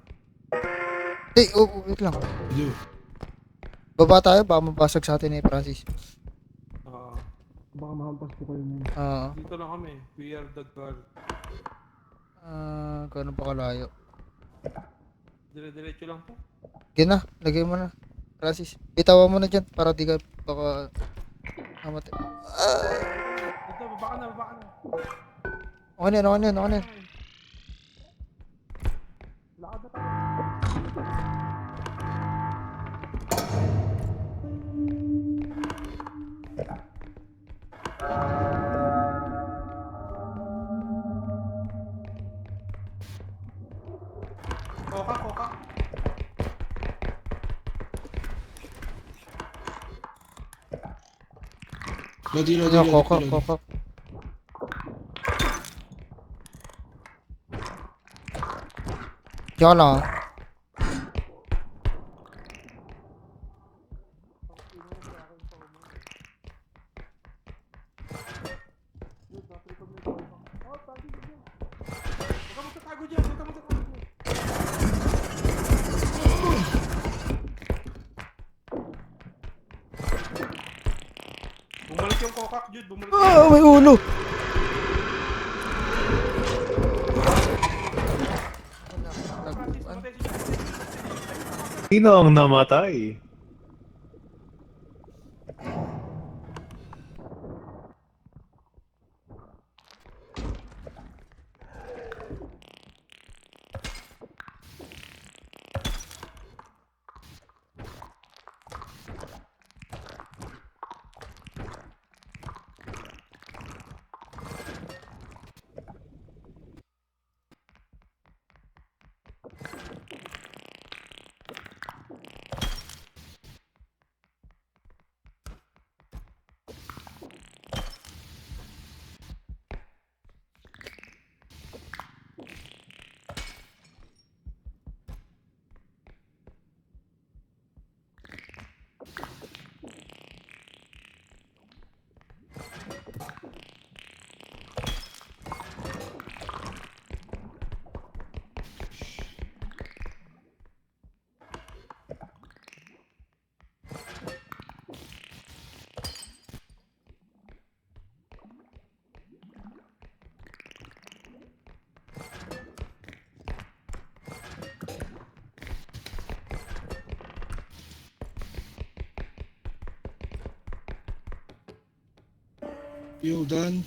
Speaker 5: Hey, oh, wait lang.
Speaker 2: Yo.
Speaker 5: Baba tayo, baka mabasag sa atin eh, Francis.
Speaker 1: Oo.
Speaker 4: Baka mahampas po kayo nun.
Speaker 1: Dito lang kami. We are the guard.
Speaker 5: Kano pa kalayo?
Speaker 1: Dire-diretso lang to.
Speaker 5: Sige na, lagay mo na. Francis, bitawan mo na dyan para di ka baka mamatay.
Speaker 1: Dito, baba ka na.
Speaker 5: Okay na, okay na, okay na.
Speaker 1: Lakad na tayo. Koka.
Speaker 2: Lodi.
Speaker 5: Ano, kokak. Diyan ka lang ah.
Speaker 1: Huwag ka magtatago dyan. Bumalik yung kokak, Jude. Bumalik yung
Speaker 5: May ulo!
Speaker 1: Francis. Patay si Jude.
Speaker 3: Sino ang namatay?
Speaker 2: Yo, Dan.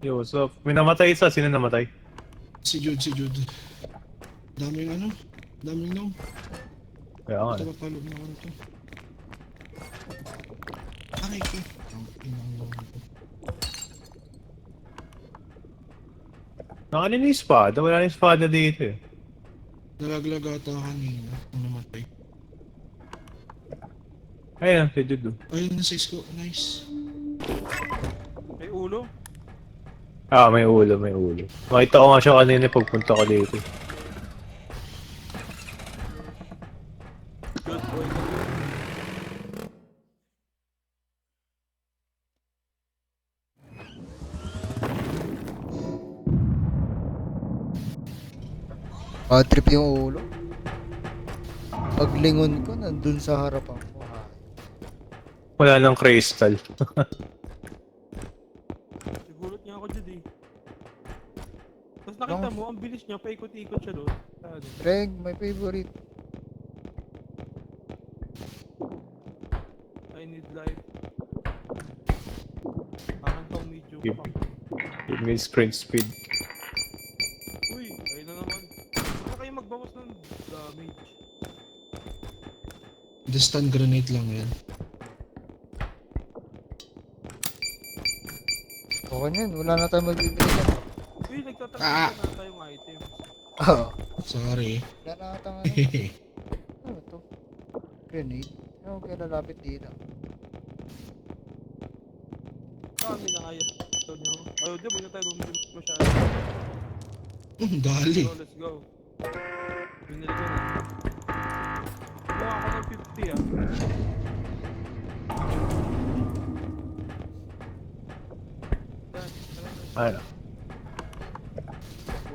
Speaker 3: Yo, so, may namatay isa. Sino namatay?
Speaker 2: Si Jude, si Jude. Daming ano? Daming nom.
Speaker 3: Kaya nga.
Speaker 2: Ito papalo na ako nito. Aray ko. Ang inang nom ko.
Speaker 3: Nakanin yung espada. Wala na yung espada dito eh.
Speaker 2: Nalaglag ata kanina. Ang namatay.
Speaker 3: Ayun, si Jude.
Speaker 2: Ayun, nasa ko. Nice.
Speaker 1: May ulo.
Speaker 3: Ah, may ulo, may ulo. Makita ko nga siya kanina pagpunta ko dito.
Speaker 1: Good boy.
Speaker 5: Bad trip yung ulo. Paglingon ko, nandun sa harapan ko.
Speaker 3: Wala nang crystal.
Speaker 1: Sigurot niya ako dyan eh. Tapos nakita mo, ang bilis niya, paikot-ikot siya doon. Ano?
Speaker 5: Greg, my favorite.
Speaker 1: I need life. Parang tong medyo.
Speaker 3: Give me sprint speed.
Speaker 1: Uy, ayun na naman. Huwag na kayo magbawas ng damage.
Speaker 2: The stun grenade lang yan.
Speaker 5: Okay na yun, wala na tayo magbibili yan.
Speaker 1: Uy, nagtatransfer na tayong items.
Speaker 5: Oo.
Speaker 2: Sorry.
Speaker 5: Wala na atang ano. Ano to? Grenade? Ano kaya lalapit dito?
Speaker 1: Kami na kaya. Ayun, di, huwag na tayo bumili masyado.
Speaker 2: Dali.
Speaker 1: Let's go. Binili ko na. Kuha ako ng 50 ah.
Speaker 3: Ano?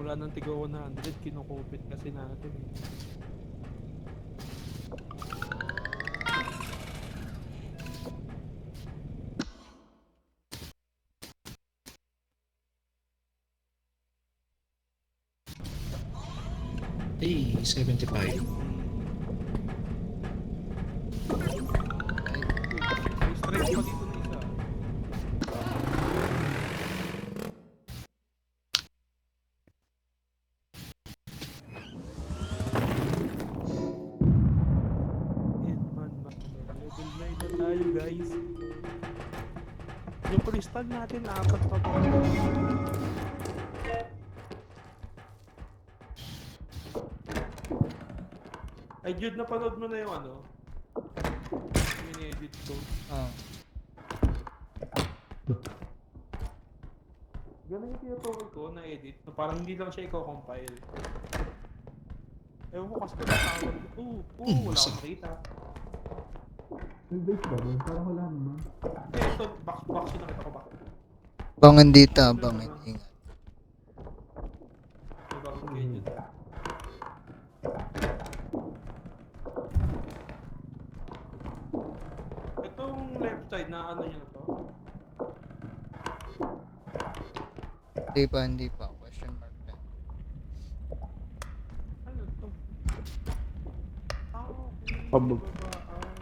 Speaker 1: Wala nang tiga 100, kinukupit kasi natin eh.
Speaker 2: Hey, 75.
Speaker 1: May strike pa dito na isa. Hitman ba? Level 9 na tayo guys. Yung crystal natin, 4 pa pa. Ay Jude, napanood mo na yung ano? Yung in-edit ko.
Speaker 5: Ah.
Speaker 1: Ganun yung tinuturo ko na edit, na parang hindi lang siya i-compile. Ewan ko kasi kung tawag ko. Wala akong makita.
Speaker 4: May base ba doon? Parang wala naman.
Speaker 1: Eh, ito, box yung nakita ko ba?
Speaker 5: Bangin dito, bangin. Ingat.
Speaker 1: May bagong gadget. Itong left side na ano nyo na to?
Speaker 5: Hindi pa. Question mark na.
Speaker 1: Ano to? Okay.
Speaker 3: Pab-
Speaker 1: Babaan.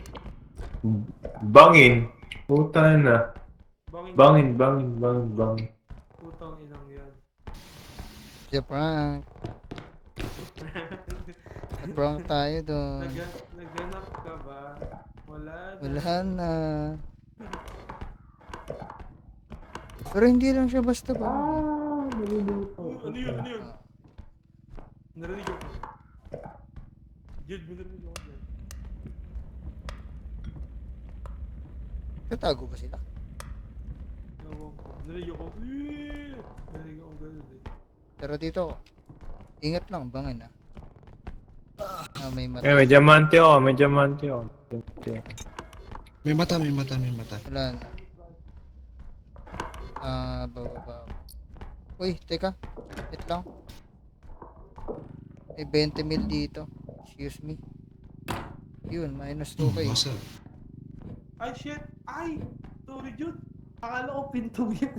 Speaker 3: Bangin. Puta na.
Speaker 1: Bangin.
Speaker 3: Bangin.
Speaker 1: Putang inang yan.
Speaker 5: Siya prank. Nag-prank tayo doon.
Speaker 1: Naghanap ka ba? Wala na.
Speaker 5: Wala na. Pero hindi lang siya basta ba?
Speaker 1: Ano yun? Narinig ako. Jude, narinig ako dyan.
Speaker 5: Tatago ba sila?
Speaker 1: Ewan ko. Narinig ako. Narinig ako gano'n eh.
Speaker 5: Pero dito, ingat lang, bangin ah. May mata.
Speaker 3: Eh, may diamante ako.
Speaker 2: May mata.
Speaker 5: Wala na. Bababa ako. Uy, teka. Wait lang. May 20 mil dito. Excuse me. Yun, minus 2k.
Speaker 2: Basa.
Speaker 1: Ay, shit! Ay! Sorry, Jude. Akala ko pinto yan.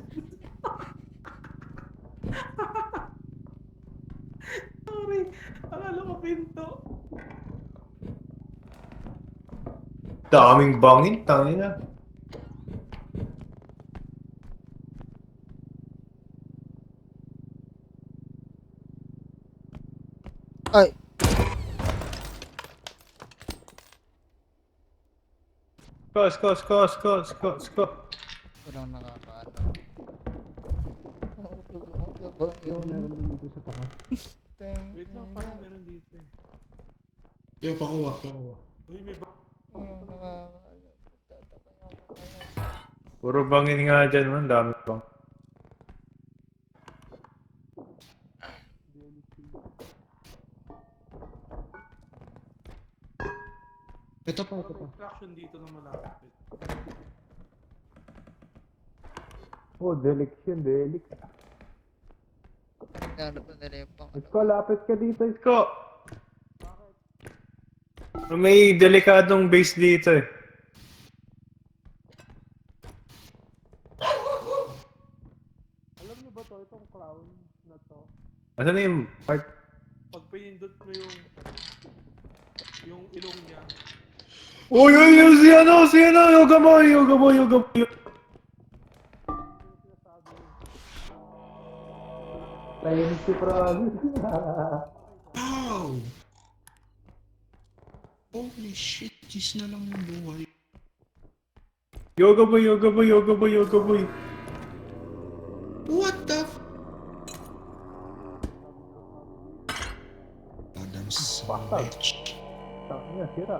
Speaker 1: Sorry. Akala ko pinto.
Speaker 3: Daming bangin. Tangina. Sko.
Speaker 5: Walang nakakaano.
Speaker 4: Yung meron din dito sa takas.
Speaker 1: Wait lang, parang meron dito eh.
Speaker 2: Yo, pakuha.
Speaker 1: Uy, may ba?
Speaker 3: Puro bangin nga dyan, man. Dami bang.
Speaker 2: Ito pa.
Speaker 1: Extraction dito na malapit.
Speaker 3: Oh, Delix yun, Delix.
Speaker 5: Hanap na nila yung pang...
Speaker 3: Isko, lapit ka dito, Isko. May delikadong base dito eh.
Speaker 1: Alam niyo ba to, itong crown na to?
Speaker 3: Asan na yung part?
Speaker 1: Pag pinindot mo yung ilong niya,
Speaker 3: Uy, si ano, Yoga Boy. Tahimik si Promise.
Speaker 2: Ow! Holy shit, jeez na lang yung buhay.
Speaker 3: Yoga Boy.
Speaker 2: What the Adam Savage.
Speaker 3: Taknya, sira.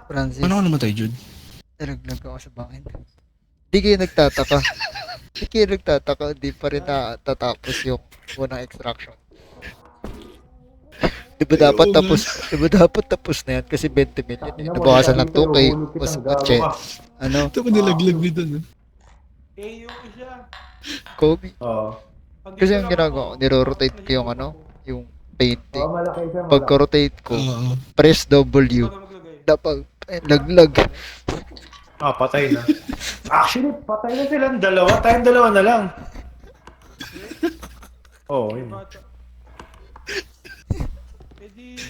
Speaker 5: Francis,
Speaker 2: Ano ka namatay, Jude?
Speaker 5: nalaglag ako sa bangin. Di kayo nagtataka. Di pa rin natatapos yung unang extraction. Di ba dapat tapos na yan kasi 20 million eh. Nabawasan ng 2K, mas matche. Ano,
Speaker 2: Ito ko nilaglag ni doon.
Speaker 1: eh yung isa.
Speaker 5: Kobe.
Speaker 3: Oo.
Speaker 5: Kasi yung ginagawa ko, niro-rotate ko yung yung painting.
Speaker 3: Malaki siya,
Speaker 5: Pagka-rotate ko,
Speaker 2: Oo.
Speaker 5: press W.
Speaker 1: Ikaw na maglagay.
Speaker 5: Dapat, laglag.
Speaker 3: Patay na. Actually, patay na silang dalawa. Tayong dalawa na lang. Oo, yun.
Speaker 1: Bata. Eh di,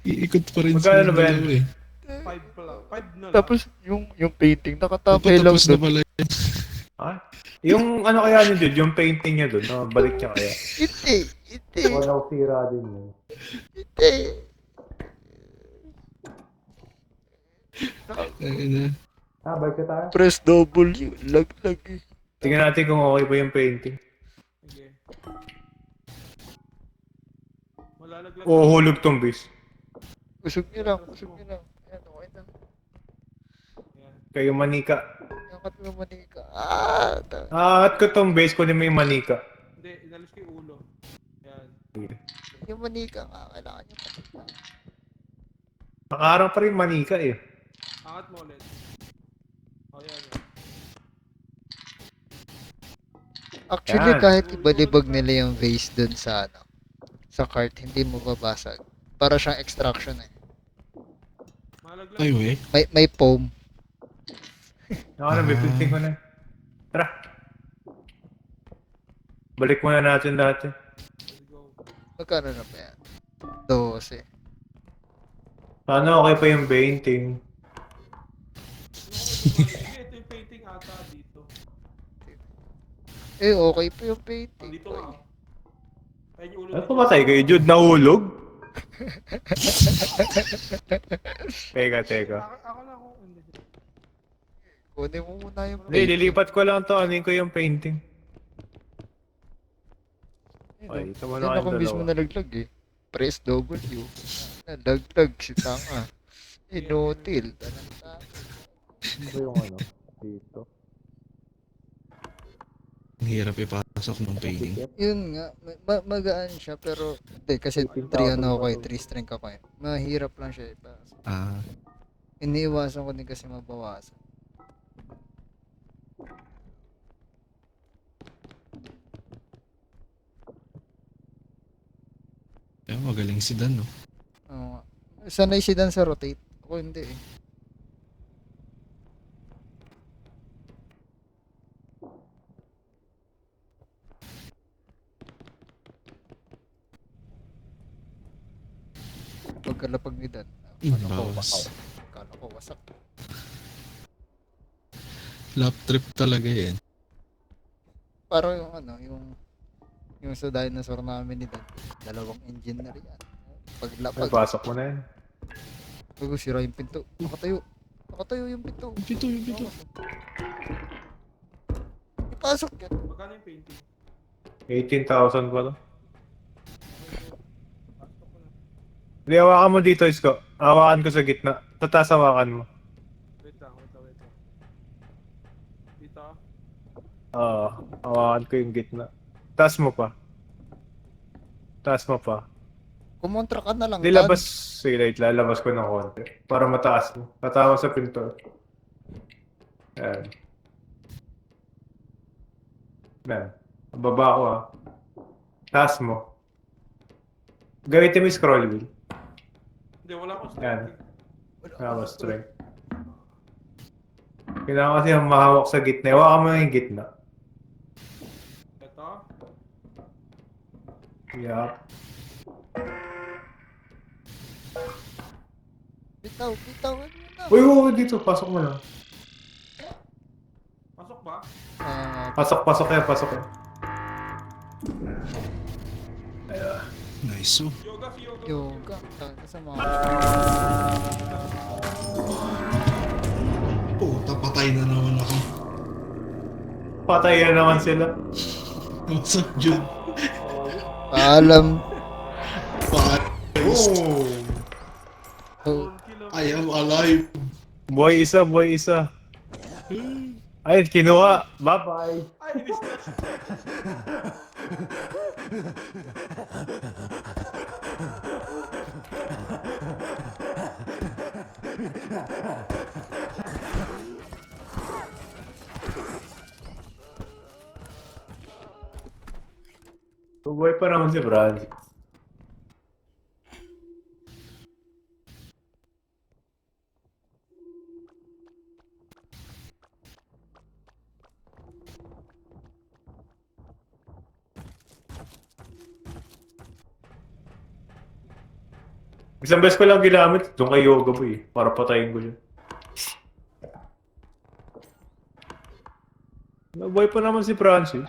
Speaker 2: Iikot pa rin
Speaker 3: Magkano ba yan?
Speaker 2: dalawa eh.
Speaker 1: 5 pa lang. 5 na lang.
Speaker 5: Tapos, yung painting, nakatapay lang
Speaker 2: Tapos na
Speaker 5: doon.
Speaker 2: pala.
Speaker 3: Yung ano kaya niyo, Jude, yung painting niya doon, balik niya kaya.
Speaker 5: Hindi.
Speaker 3: Wala sira din yun.
Speaker 5: Hindi.
Speaker 2: Ayun na.
Speaker 3: Balik ka tayo.
Speaker 5: Press W, laglag eh.
Speaker 3: Tingnan natin kung okay ba yung painting.
Speaker 1: Sige. Malalaglag.
Speaker 3: Hulog tong base.
Speaker 5: Usog niyo lang. Ayan, okay na.
Speaker 1: Yan.
Speaker 3: Kayo manika.
Speaker 5: Angat mo manika.
Speaker 3: At ko tong base ko mo yung manika.
Speaker 1: Hindi, inalis ko yung ulo. Yan.
Speaker 5: Yung manika nga, kailangan yung manika.
Speaker 3: Nakaharap pa rin manika eh.
Speaker 1: Angat mo ulit. Oh, yan.
Speaker 5: Actually,
Speaker 3: Yan.
Speaker 5: kahit ibalibag nila yung vase dun sa sa cart, hindi mo babasag. Para siyang extraction eh.
Speaker 1: Malaglag.
Speaker 2: Ay, we.
Speaker 5: May foam.
Speaker 3: May painting ko na. Tara. Balik muna natin dati.
Speaker 1: Let's go.
Speaker 5: Magkano na ba yan? 12.
Speaker 3: Sana okay pa yung painting.
Speaker 1: Sige, ito yung painting ata dito.
Speaker 5: Eh, okay pa yung painting.
Speaker 1: Dito nga. Ayun yung ulo
Speaker 3: Ano
Speaker 1: dito.
Speaker 3: pumatay kayo, Jude? Nahulog? Teka.
Speaker 1: Ako na ako. Hindi.
Speaker 5: Kunin mo muna yung
Speaker 3: Hindi, lilipat ko lang to. Anin ko yung painting. Ay, ito mo na
Speaker 5: Yan ako
Speaker 3: kayong
Speaker 5: mismo
Speaker 3: dalawa.
Speaker 5: nalaglag eh. Press W. Nalaglag si tanga. Inutil.
Speaker 3: Ano ba yung ano? Dito.
Speaker 2: Ang hirap ipasok ng painting.
Speaker 5: Yun nga, magaan siya pero hindi kasi 3 ano ako eh, 3 strength ako eh. Mahirap lang siya ipasok.
Speaker 2: Ah,
Speaker 5: Iniiwasan ko din kasi mabawasan.
Speaker 2: magaling si Dan, no?
Speaker 5: Oo nga. Sanay si Dan sa rotate. Ako hindi eh. Pagkalapag ni Dan.
Speaker 2: Bawas.
Speaker 5: Kala ko wasak.
Speaker 2: Lap trip talaga yan.
Speaker 5: Parang yung ano, yung sa dinosaur namin ni Dan. 2 engine na rin yan.
Speaker 3: Ay,
Speaker 5: Paglapag.
Speaker 3: pasok mo na yan.
Speaker 5: Bago sira yung pinto. Nakatayo. Nakatayo yung pinto.
Speaker 2: Yung pito.
Speaker 5: Ipasok yan.
Speaker 1: Magkano yung painting?
Speaker 3: 18,000 pa to.
Speaker 1: Pasok ko na.
Speaker 3: Hindi, hawakan mo dito, Isko. Hawakan ko sa gitna. Sa taas hawakan mo.
Speaker 1: Wait lang. Dito.
Speaker 3: Oo, hawakan ko yung gitna. Taas mo pa. Taas mo pa.
Speaker 5: Kumontra ka na lang.
Speaker 3: Hindi, labas. Sige, wait, lalabas ko ng konti. Para mataas mo. Tatawa sa pinto. Ayan. Ayan. Baba ko ah. Taas mo. Gamitin mo yung scroll wheel.
Speaker 1: Hindi, wala akong
Speaker 3: Yan.
Speaker 1: strength.
Speaker 3: Wala ko strength. Kailangan kasi yung mahawak sa gitna. Hawakan mo yung gitna.
Speaker 1: Ito.
Speaker 3: Yup.
Speaker 5: Bitaw, bitaw. Ano na?
Speaker 3: Uy, uy, dito. Pasok mo lang.
Speaker 1: Pasok ba?
Speaker 3: Pasok yan, pasok yan.
Speaker 2: Nice, oh.
Speaker 1: Yoga, si Yoga.
Speaker 5: Yoga. Sa mga...
Speaker 2: Puta, patay na naman ako.
Speaker 3: Patay na naman sila.
Speaker 2: What's up, Jude?
Speaker 5: Paalam.
Speaker 3: Oh.
Speaker 5: Oh.
Speaker 2: I am alive.
Speaker 3: Boy isa, boy isa. Ay, kinuha. Bye-bye.
Speaker 1: Ay, inis na.
Speaker 3: Buhay pa naman si Brad. Isang beses ko lang ginamit, doon kay Yoga Boy, para patayin ko yun. Nabuhay pa naman si Francis.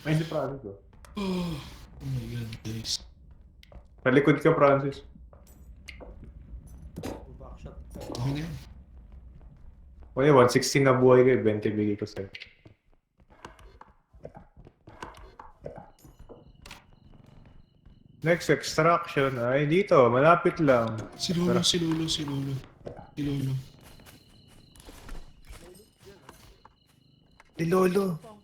Speaker 3: Ay, si Francis oh.
Speaker 2: Oh my god, guys.
Speaker 3: Nalikod ka, Francis.
Speaker 1: Backshot.
Speaker 2: Okay na yan.
Speaker 3: Okay, 116 na buhay kayo, 20 bigay ko sa'yo. Next extraction ay dito, malapit lang.
Speaker 2: Si Lolo, si Lolo, si Lolo. Si Lolo.
Speaker 3: Di Lolo.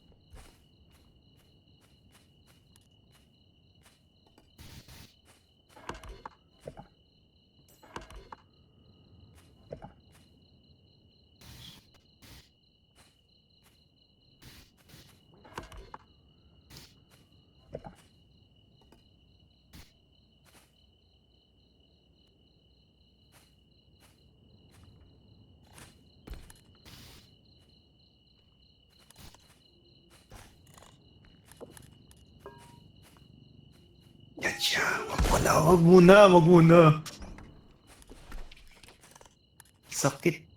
Speaker 2: Yan siya.
Speaker 3: Wag muna. Sakit.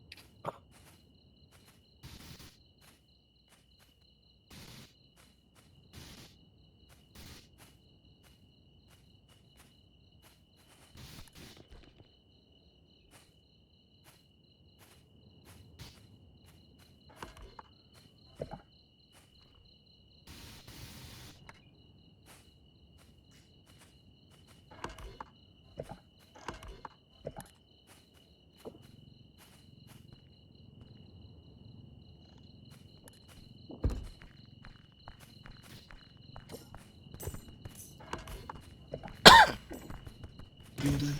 Speaker 2: Yoda.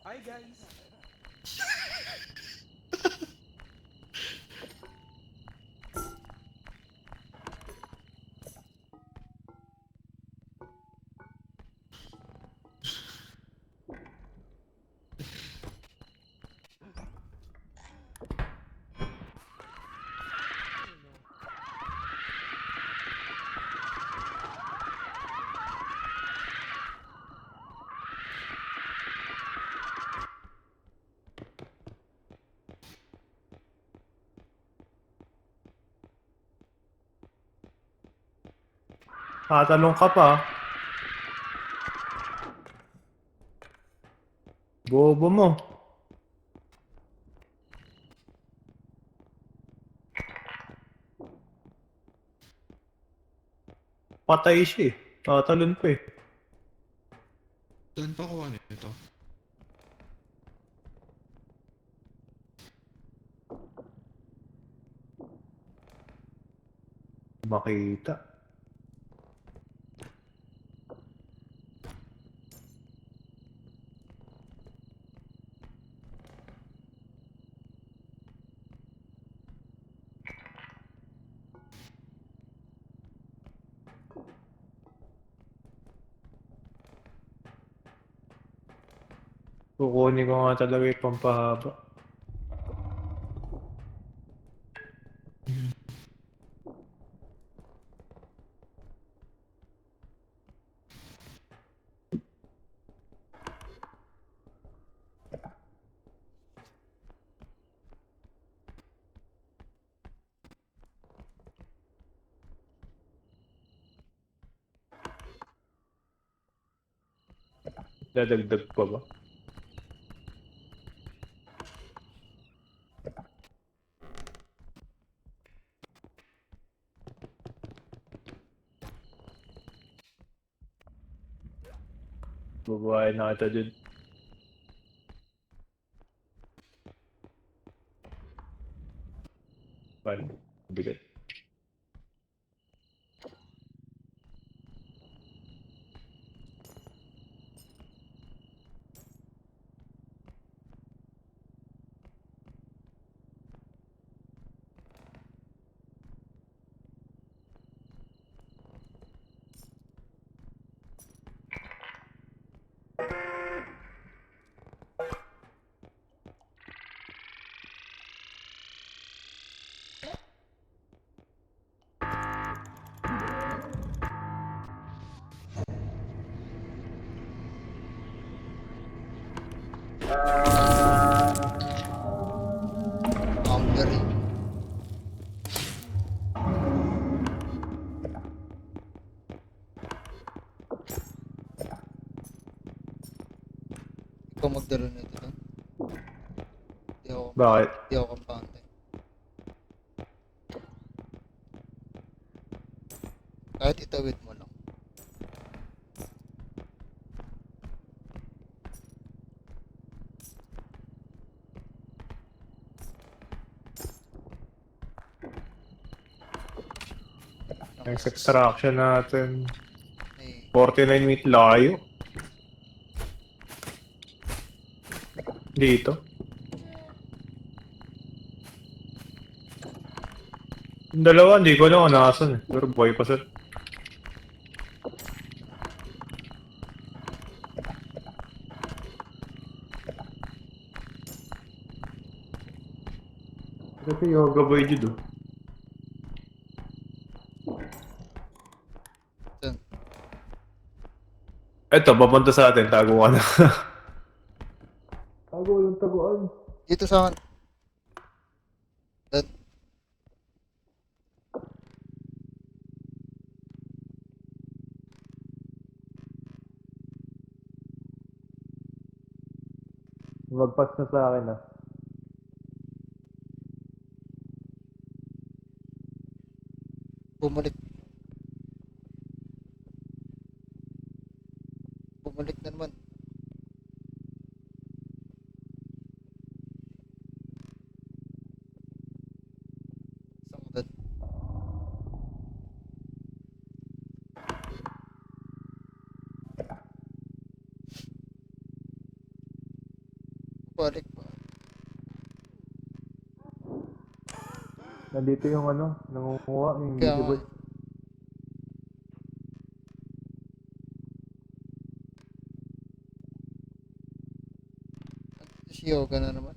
Speaker 1: Hi guys!
Speaker 3: Tatalong ka pa. Bobo mo. Patay siya eh. Tatalon pa eh.
Speaker 2: Saan pa kuha nito?
Speaker 3: Makita. Kukunin ko nga talaga yung pampahaba. Dadagdag pa ba? Babae na kita dun. Paano? Bigat.
Speaker 5: Amber eh. Ikaw magdala nito doon.
Speaker 3: Bakit?
Speaker 5: Di ako kampante. Kahit itawid mo lang.
Speaker 3: Next extraction natin.
Speaker 5: Eh,
Speaker 3: 49 meat layo. Dito. Yung dalawa, hindi ko alam kung nasan eh. Pero boy pa sir. Kasi yoga boy judo.
Speaker 5: dun.
Speaker 3: Eto, papunta sa atin. Tago ka na. Tago yung taguan.
Speaker 5: Dito sa akin. Dun.
Speaker 3: Magpas na sa akin ah.
Speaker 5: Bumalik. Bumalik na naman. Saan ko dun? Balik pa.
Speaker 3: Nandito yung ano, nangunguha, yung
Speaker 5: Kaya nga.
Speaker 3: invisible.
Speaker 5: Si Yoga na naman.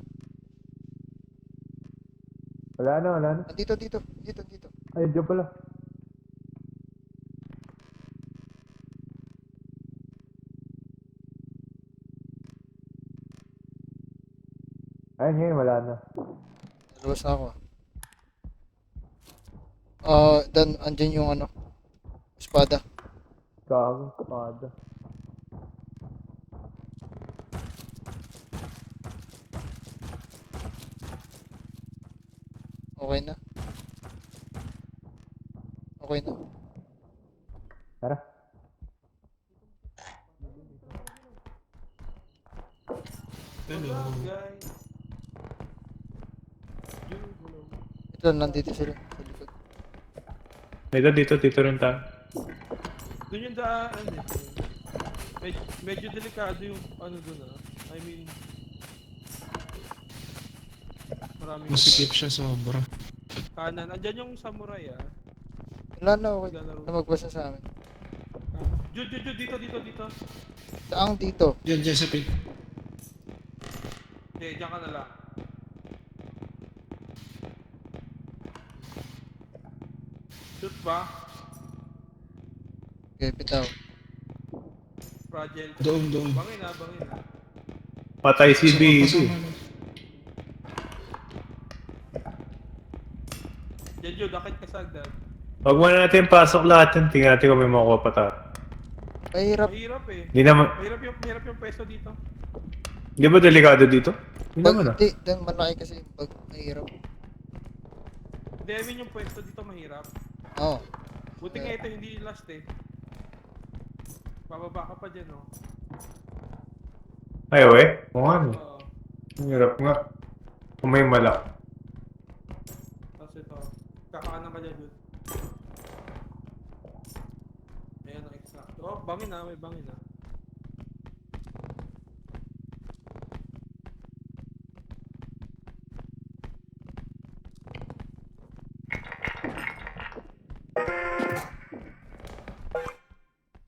Speaker 3: Wala na, wala na.
Speaker 5: Dito, dito. Dito, dito.
Speaker 3: Ay, dyan pala. Ayun, ngayon, wala na.
Speaker 5: Nalabas na ako. Dan, andyan yung ano. Espada.
Speaker 3: Gago, espada.
Speaker 5: Okay na. Okay na.
Speaker 3: Tara.
Speaker 2: Hello.
Speaker 1: Guys.
Speaker 5: Ito, nandito sila. Sa likod.
Speaker 3: Dito rin tayo.
Speaker 1: Doon yung daan eh. Medyo delikado yung ano doon ah. I mean... Maraming...
Speaker 2: Masikip siya sobra.
Speaker 1: Kanan. Andyan yung samurai ah.
Speaker 5: Wala na, okay.
Speaker 1: Naglalaro.
Speaker 5: Na magbasa sa amin.
Speaker 1: Jude, dito.
Speaker 5: Saang dito?
Speaker 2: Diyan sa pin.
Speaker 1: Hindi, dyan ka na lang. Shoot ba?
Speaker 5: Okay, bitaw.
Speaker 1: Fragile.
Speaker 2: Doon.
Speaker 1: Bangin ah.
Speaker 3: Patay si
Speaker 2: Kasama-
Speaker 3: BB.
Speaker 2: kasama na.
Speaker 1: Diyan Jude, akit ka sa agdan.
Speaker 3: Huwag muna natin pasok lahat yun. Tingnan natin kung may makuha pa tayo.
Speaker 5: Mahirap.
Speaker 1: Mahirap eh.
Speaker 3: Hindi naman,
Speaker 1: Mahirap yung pwesto dito.
Speaker 3: di ba delikado dito? Hindi
Speaker 5: Pag
Speaker 3: naman ah.
Speaker 5: hindi, dan malaki kasi yung pag mahirap.
Speaker 1: Hindi, I mean yung pwesto dito mahirap.
Speaker 5: Oo.
Speaker 1: Buti nga ito hindi last eh. Bababa ka pa dyan oh.
Speaker 3: Ay, we. Oo nga no.
Speaker 1: Oo.
Speaker 3: Ang hirap nga. Kung may malak.
Speaker 1: Tapos ito. Kakaanan ka dyan Jude. Ayan ang exact. Oh, bangin ah. May bangin ah.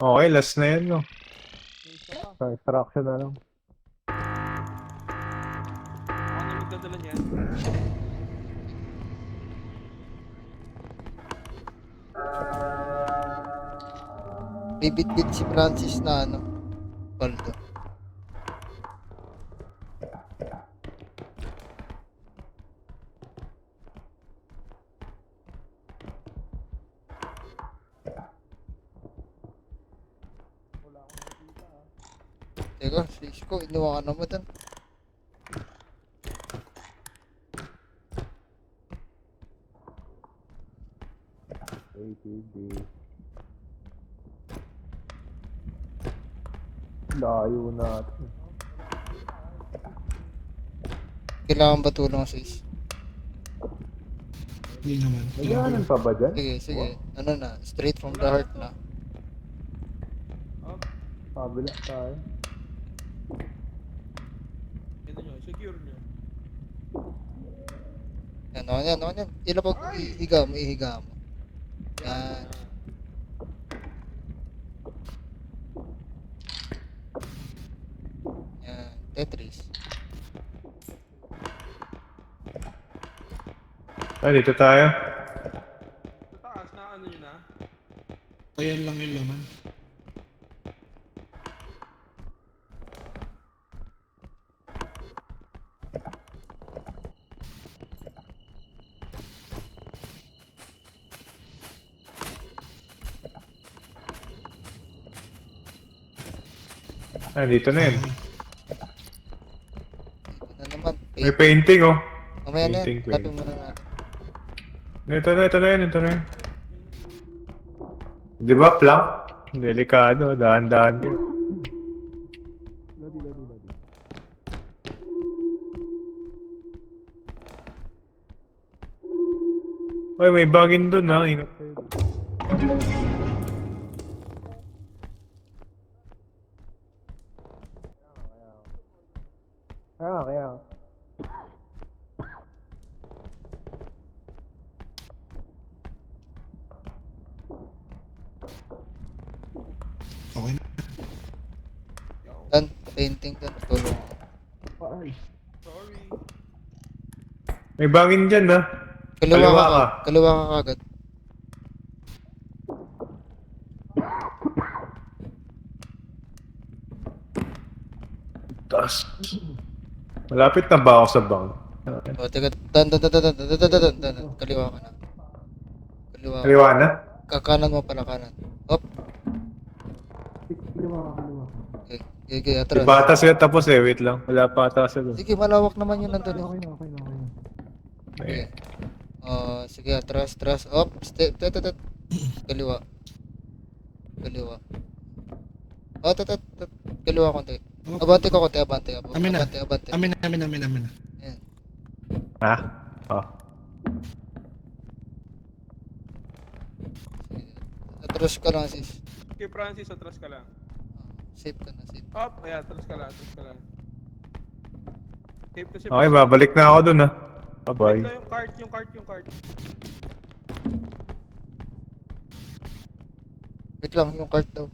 Speaker 3: Okay, last na yan no.
Speaker 1: May isa pa.
Speaker 3: Sa extraction na lang.
Speaker 1: Ako na magdadala niyan.
Speaker 5: Bibit-bit si Francis na ano. Paldo. Teka, sis ko, inuwa ka naman doon.
Speaker 3: ATV. Layo natin.
Speaker 5: Kailangan ba tulong sis?
Speaker 2: Hindi naman.
Speaker 3: Nagaanan pa ba dyan?
Speaker 5: Sige, sige. Ano na, straight from the heart na.
Speaker 1: Oh,
Speaker 3: Kabila tayo.
Speaker 1: ito nyo. Secure nyo.
Speaker 5: Yan, ako yan. Ilapag, ihiga mo. Yan. Yan, Tetris.
Speaker 3: Ay, dito tayo.
Speaker 1: Sa taas, na ano nyo na?
Speaker 2: Ayan lang yung laman.
Speaker 3: Ay, dito na yun.
Speaker 5: Ito na naman.
Speaker 3: May painting oh.
Speaker 5: Mamaya na
Speaker 3: painting,
Speaker 5: yan. Lapin muna natin.
Speaker 3: Ito na yun. Di ba, plank? Delikado, dahan-dahan yun. Ay, may bangin dun ha. Ingat kayo. Kaya.
Speaker 2: Okay na.
Speaker 5: Dan, painting dan. Tulong.
Speaker 2: Ay.
Speaker 1: Sorry.
Speaker 3: May bangin dyan, ha?
Speaker 5: Kaliwa
Speaker 3: Kaliwa
Speaker 5: ka.
Speaker 3: ka.
Speaker 5: Kaliwa ka kagad.
Speaker 3: Taas. Malapit na ba ako sa bang?
Speaker 5: O, teka. Dan. Kaliwa ka na. Kaliwa ka.
Speaker 3: Kaliwa na?
Speaker 5: Kakanan mo pala kanan. Hop. Okay, atras.
Speaker 3: Di ba ata sila tapos eh? Wait lang. Wala pa ata sila.
Speaker 5: Sige, malawak naman yun nandun.
Speaker 4: Okay na, okay na, okay na.
Speaker 5: Okay. Sige, atras. Hop. Step. Kaliwa. Kaliwa konti. Abante ko konti, abante.
Speaker 2: Amin na.
Speaker 5: Abante.
Speaker 2: Amin na.
Speaker 5: Ayan.
Speaker 3: Ha? Oh.
Speaker 5: Sige. Atras ka lang, sis.
Speaker 1: Okay, Francis, atras ka lang.
Speaker 5: Safe ka na, safe.
Speaker 1: Up, ayan, atras ka lang. Safe to safe.
Speaker 3: Okay, babalik na ako dun, ha? Bye-bye.
Speaker 1: Ito yung cart.
Speaker 5: Wait lang, yung cart daw.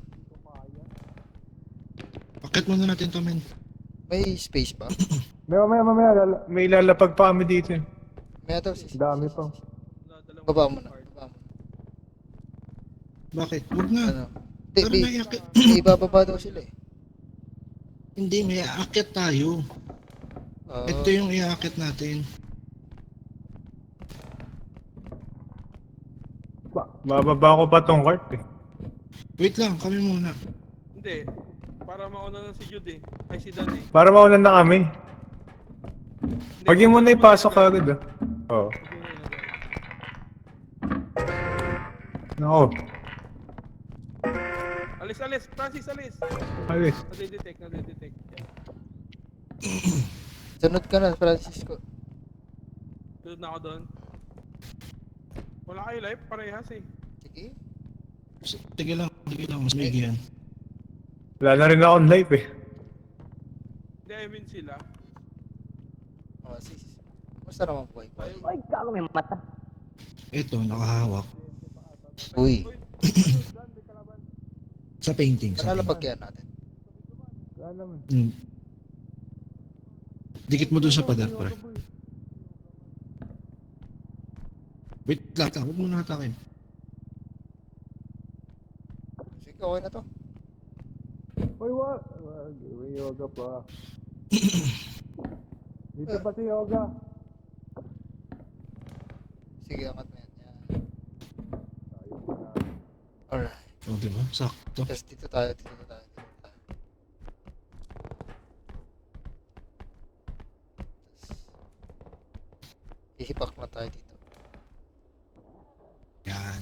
Speaker 2: Pakit muna natin to, men.
Speaker 5: May space ba?
Speaker 3: Mamaya. May lalapag pa kami dito, eh.
Speaker 5: May daw, sis.
Speaker 3: Dami pa.
Speaker 5: Baba mo na.
Speaker 2: Bakit? Huwag na.
Speaker 5: Ano?
Speaker 2: Pero may akit.
Speaker 5: May ibababa daw sila eh.
Speaker 2: Hindi, may aakit tayo. Ito yung iaakit natin.
Speaker 3: Bababa ko pa tong cart, eh.
Speaker 2: Wait lang, kami muna.
Speaker 1: Hindi. Para mauna na si Jude eh. Ay, si Dan eh.
Speaker 3: Para maulan na kami.
Speaker 1: Hindi,
Speaker 3: Pag yun muna ipasok ka agad, ah. Oo. Nako.
Speaker 1: Alis. Francis, alis.
Speaker 3: Alis.
Speaker 1: Nadidetect.
Speaker 5: Sunod ka na, Francisco.
Speaker 1: Tulad na ako doon. Wala kayo live, parehas eh.
Speaker 5: Sige.
Speaker 2: Sige lang, mas may yan.
Speaker 3: Wala na rin akong life, eh.
Speaker 1: Hindi, I mean sila.
Speaker 5: Sis. Basta naman buhay ko.
Speaker 2: Ito, nakahawak.
Speaker 5: Uy.
Speaker 2: Sa painting.
Speaker 5: Malalapag yan natin.
Speaker 2: Dikit mo dun sa pader, pre. Wait lang, huwag mo na hatakin.
Speaker 5: Sige, okay na to.
Speaker 3: Uy, what? May yoga pa. Dito pa si yoga.
Speaker 5: Sige, angat mo yan. Alright.
Speaker 2: O, diba? Sakto.
Speaker 5: Tapos dito tayo. Hihipak na tayo dito.
Speaker 2: Yan.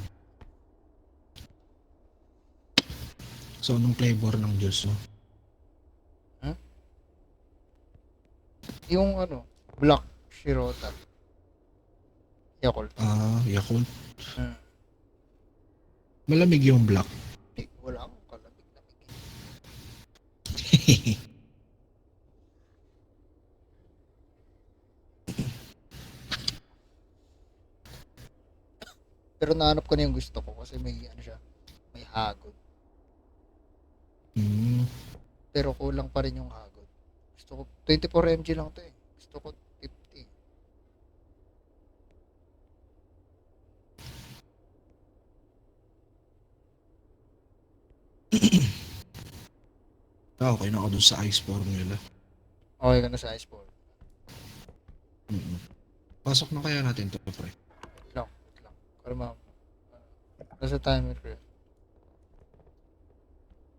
Speaker 2: So, anong flavor ng juice mo?
Speaker 5: Yung Black Shirota. Yakult.
Speaker 2: Yakult. Malamig yung black.
Speaker 5: Wala akong kalamig-lamig. Pero nahanap ko na yung gusto ko kasi may siya. May hagod. Pero kulang pa rin yung hagod. Gusto ko 24 mg lang to eh. Gusto ko 50.
Speaker 2: Okay na ako dun sa ice formula.
Speaker 5: Okay ka na sa ice ball.
Speaker 2: Pasok na kaya natin to, pre.
Speaker 5: Wait lang. Kalma. Nasa timer ko yun.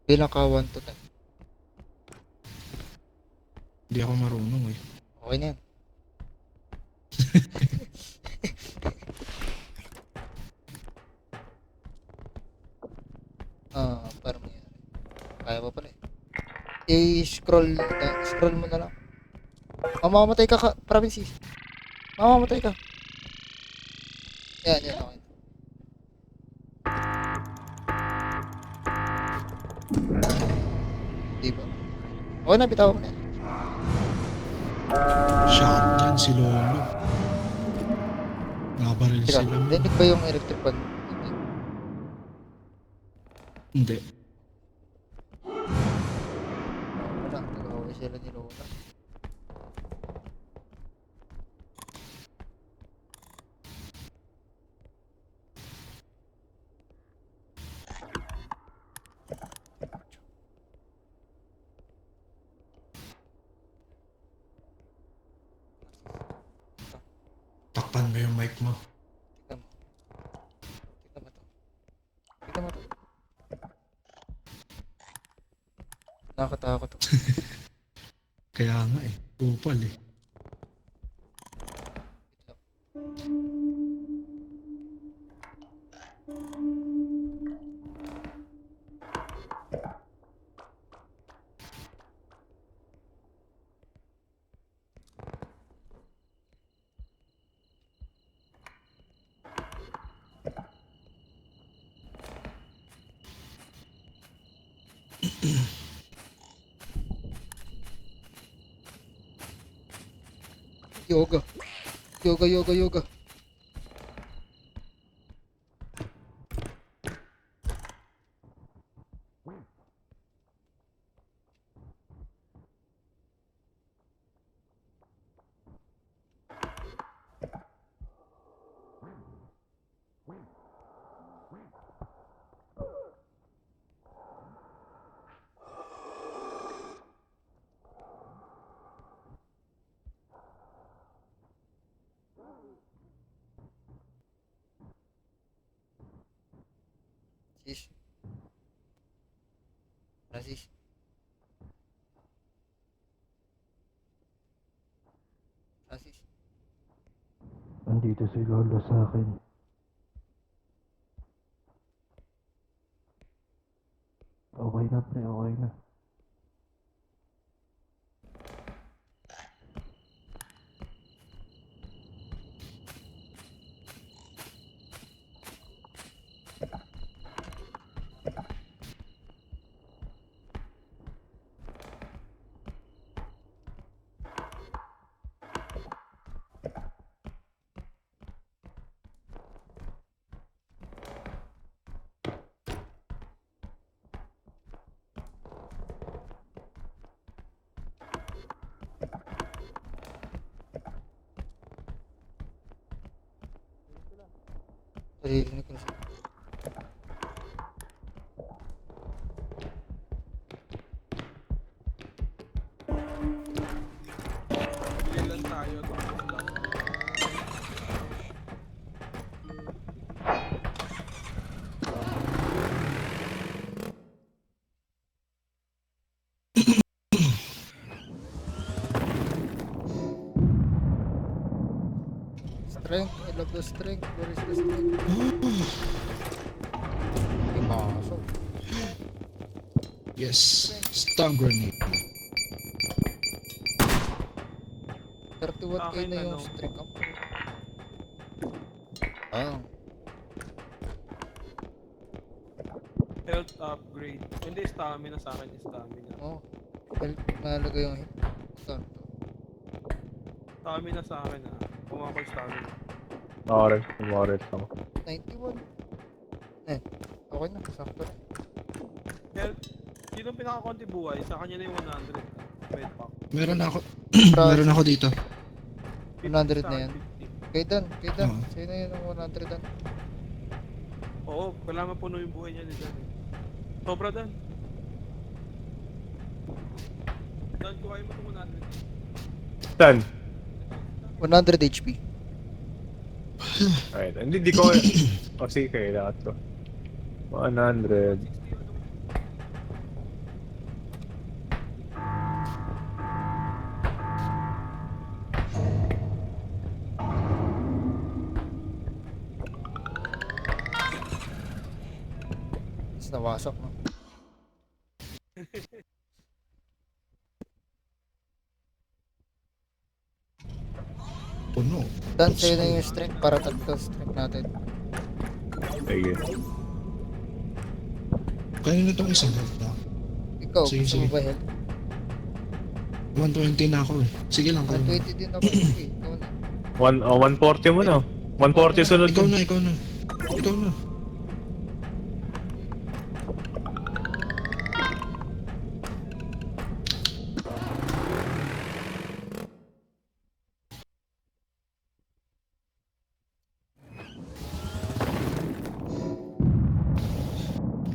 Speaker 5: Bilang ka 1 to 10.
Speaker 2: Hindi ako marunong eh.
Speaker 5: Okay na yan. Parang may kaya pa pala eh. I-scroll mo na lang. Mamamatay ka, Provinces. Mamamatay ka. Yan, okay. Diba? Okay na, bitaw mo na yan.
Speaker 2: Shotgun si Lolo. Nabaril
Speaker 5: Teka,
Speaker 2: sila.
Speaker 5: dinig ba yung electric pan?
Speaker 2: Hindi.
Speaker 5: Wala, nag-away sila ni Lola.
Speaker 2: Takpan mo yung mic mo.
Speaker 5: Tignan mo. Tignan mo to. Tignan mo to. Nakakatakot to.
Speaker 2: Kaya nga eh. Upal eh.
Speaker 5: Wait lang. Yoga. Yoga, yoga, yoga. Sis. Sis. Sis.
Speaker 4: Andito si Lolo sa akin. Okay na pre, okay na.
Speaker 5: Naririnig ko na siya.
Speaker 1: Bili lang tayo. Tapos lang.
Speaker 5: Strength. I love the strength. Where is the strength? May pasok.
Speaker 2: Yes. Stun grenade.
Speaker 5: 31k
Speaker 1: Akin,
Speaker 5: na yung
Speaker 1: ano?
Speaker 5: strength up. Ah.
Speaker 1: Health upgrade. Hindi, stamina sa akin. Stamina.
Speaker 5: Oh. Well, mahalaga yung hit. Ito.
Speaker 1: Stamina sa akin ah. Kumuha ko yung stamina.
Speaker 3: Orange ako.
Speaker 5: 91. Eh. Okay na. Sakto na.
Speaker 1: Health. Sino pinakakonti buhay? Sa kanya na yung 100. Wait pa.
Speaker 2: Meron ako. Meron ako dito.
Speaker 5: 100 na yan. Kay Dan. Kay Dan.
Speaker 2: Oo.
Speaker 5: Sa'yo na yun ang 100 Dan.
Speaker 1: Oo, kailangan puno yung buhay niya ni Dan. Sobra Dan. Dan, kuhain mo itong 100.
Speaker 3: Saan?
Speaker 5: 100 HP.
Speaker 3: Alright, hindi ko... O sige, kailangan to. 100.
Speaker 5: Tapos nawasak no.
Speaker 2: Puno.
Speaker 5: Dan, sa'yo na yung strength para tatlo strength natin.
Speaker 3: Sige.
Speaker 2: Kanina itong isang health na.
Speaker 5: Ikaw,
Speaker 2: Sige,
Speaker 5: gusto mo
Speaker 2: sige.
Speaker 5: ba health?
Speaker 2: 120 na ako eh. Sige lang, kayo.
Speaker 5: 120 din ako eh. Ikaw na.
Speaker 3: 140 mo na. 140 sunod
Speaker 2: Ikaw
Speaker 3: ko.
Speaker 2: na, ikaw na. Ikaw na.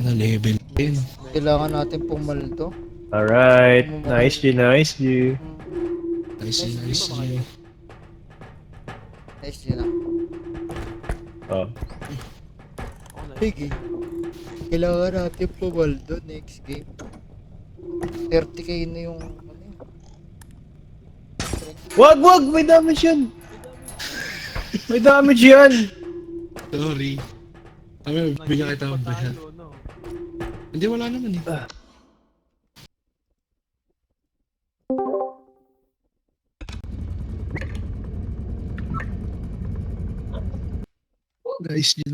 Speaker 2: Na level 10.
Speaker 5: Kailangan natin pumaldo.
Speaker 3: Alright. Nice G, nice G.
Speaker 2: Nice, nice.
Speaker 5: Nice din ah.
Speaker 3: Oh.
Speaker 5: Sige. Kailangan natin pumaldo next game. 30k na yung ano yun.
Speaker 3: Wag! May damage yan! May damage yan!
Speaker 2: Sorry. Kami, bigyan kita ng bayan.
Speaker 1: Talo, no?
Speaker 2: Hindi, wala naman eh. Guys, yun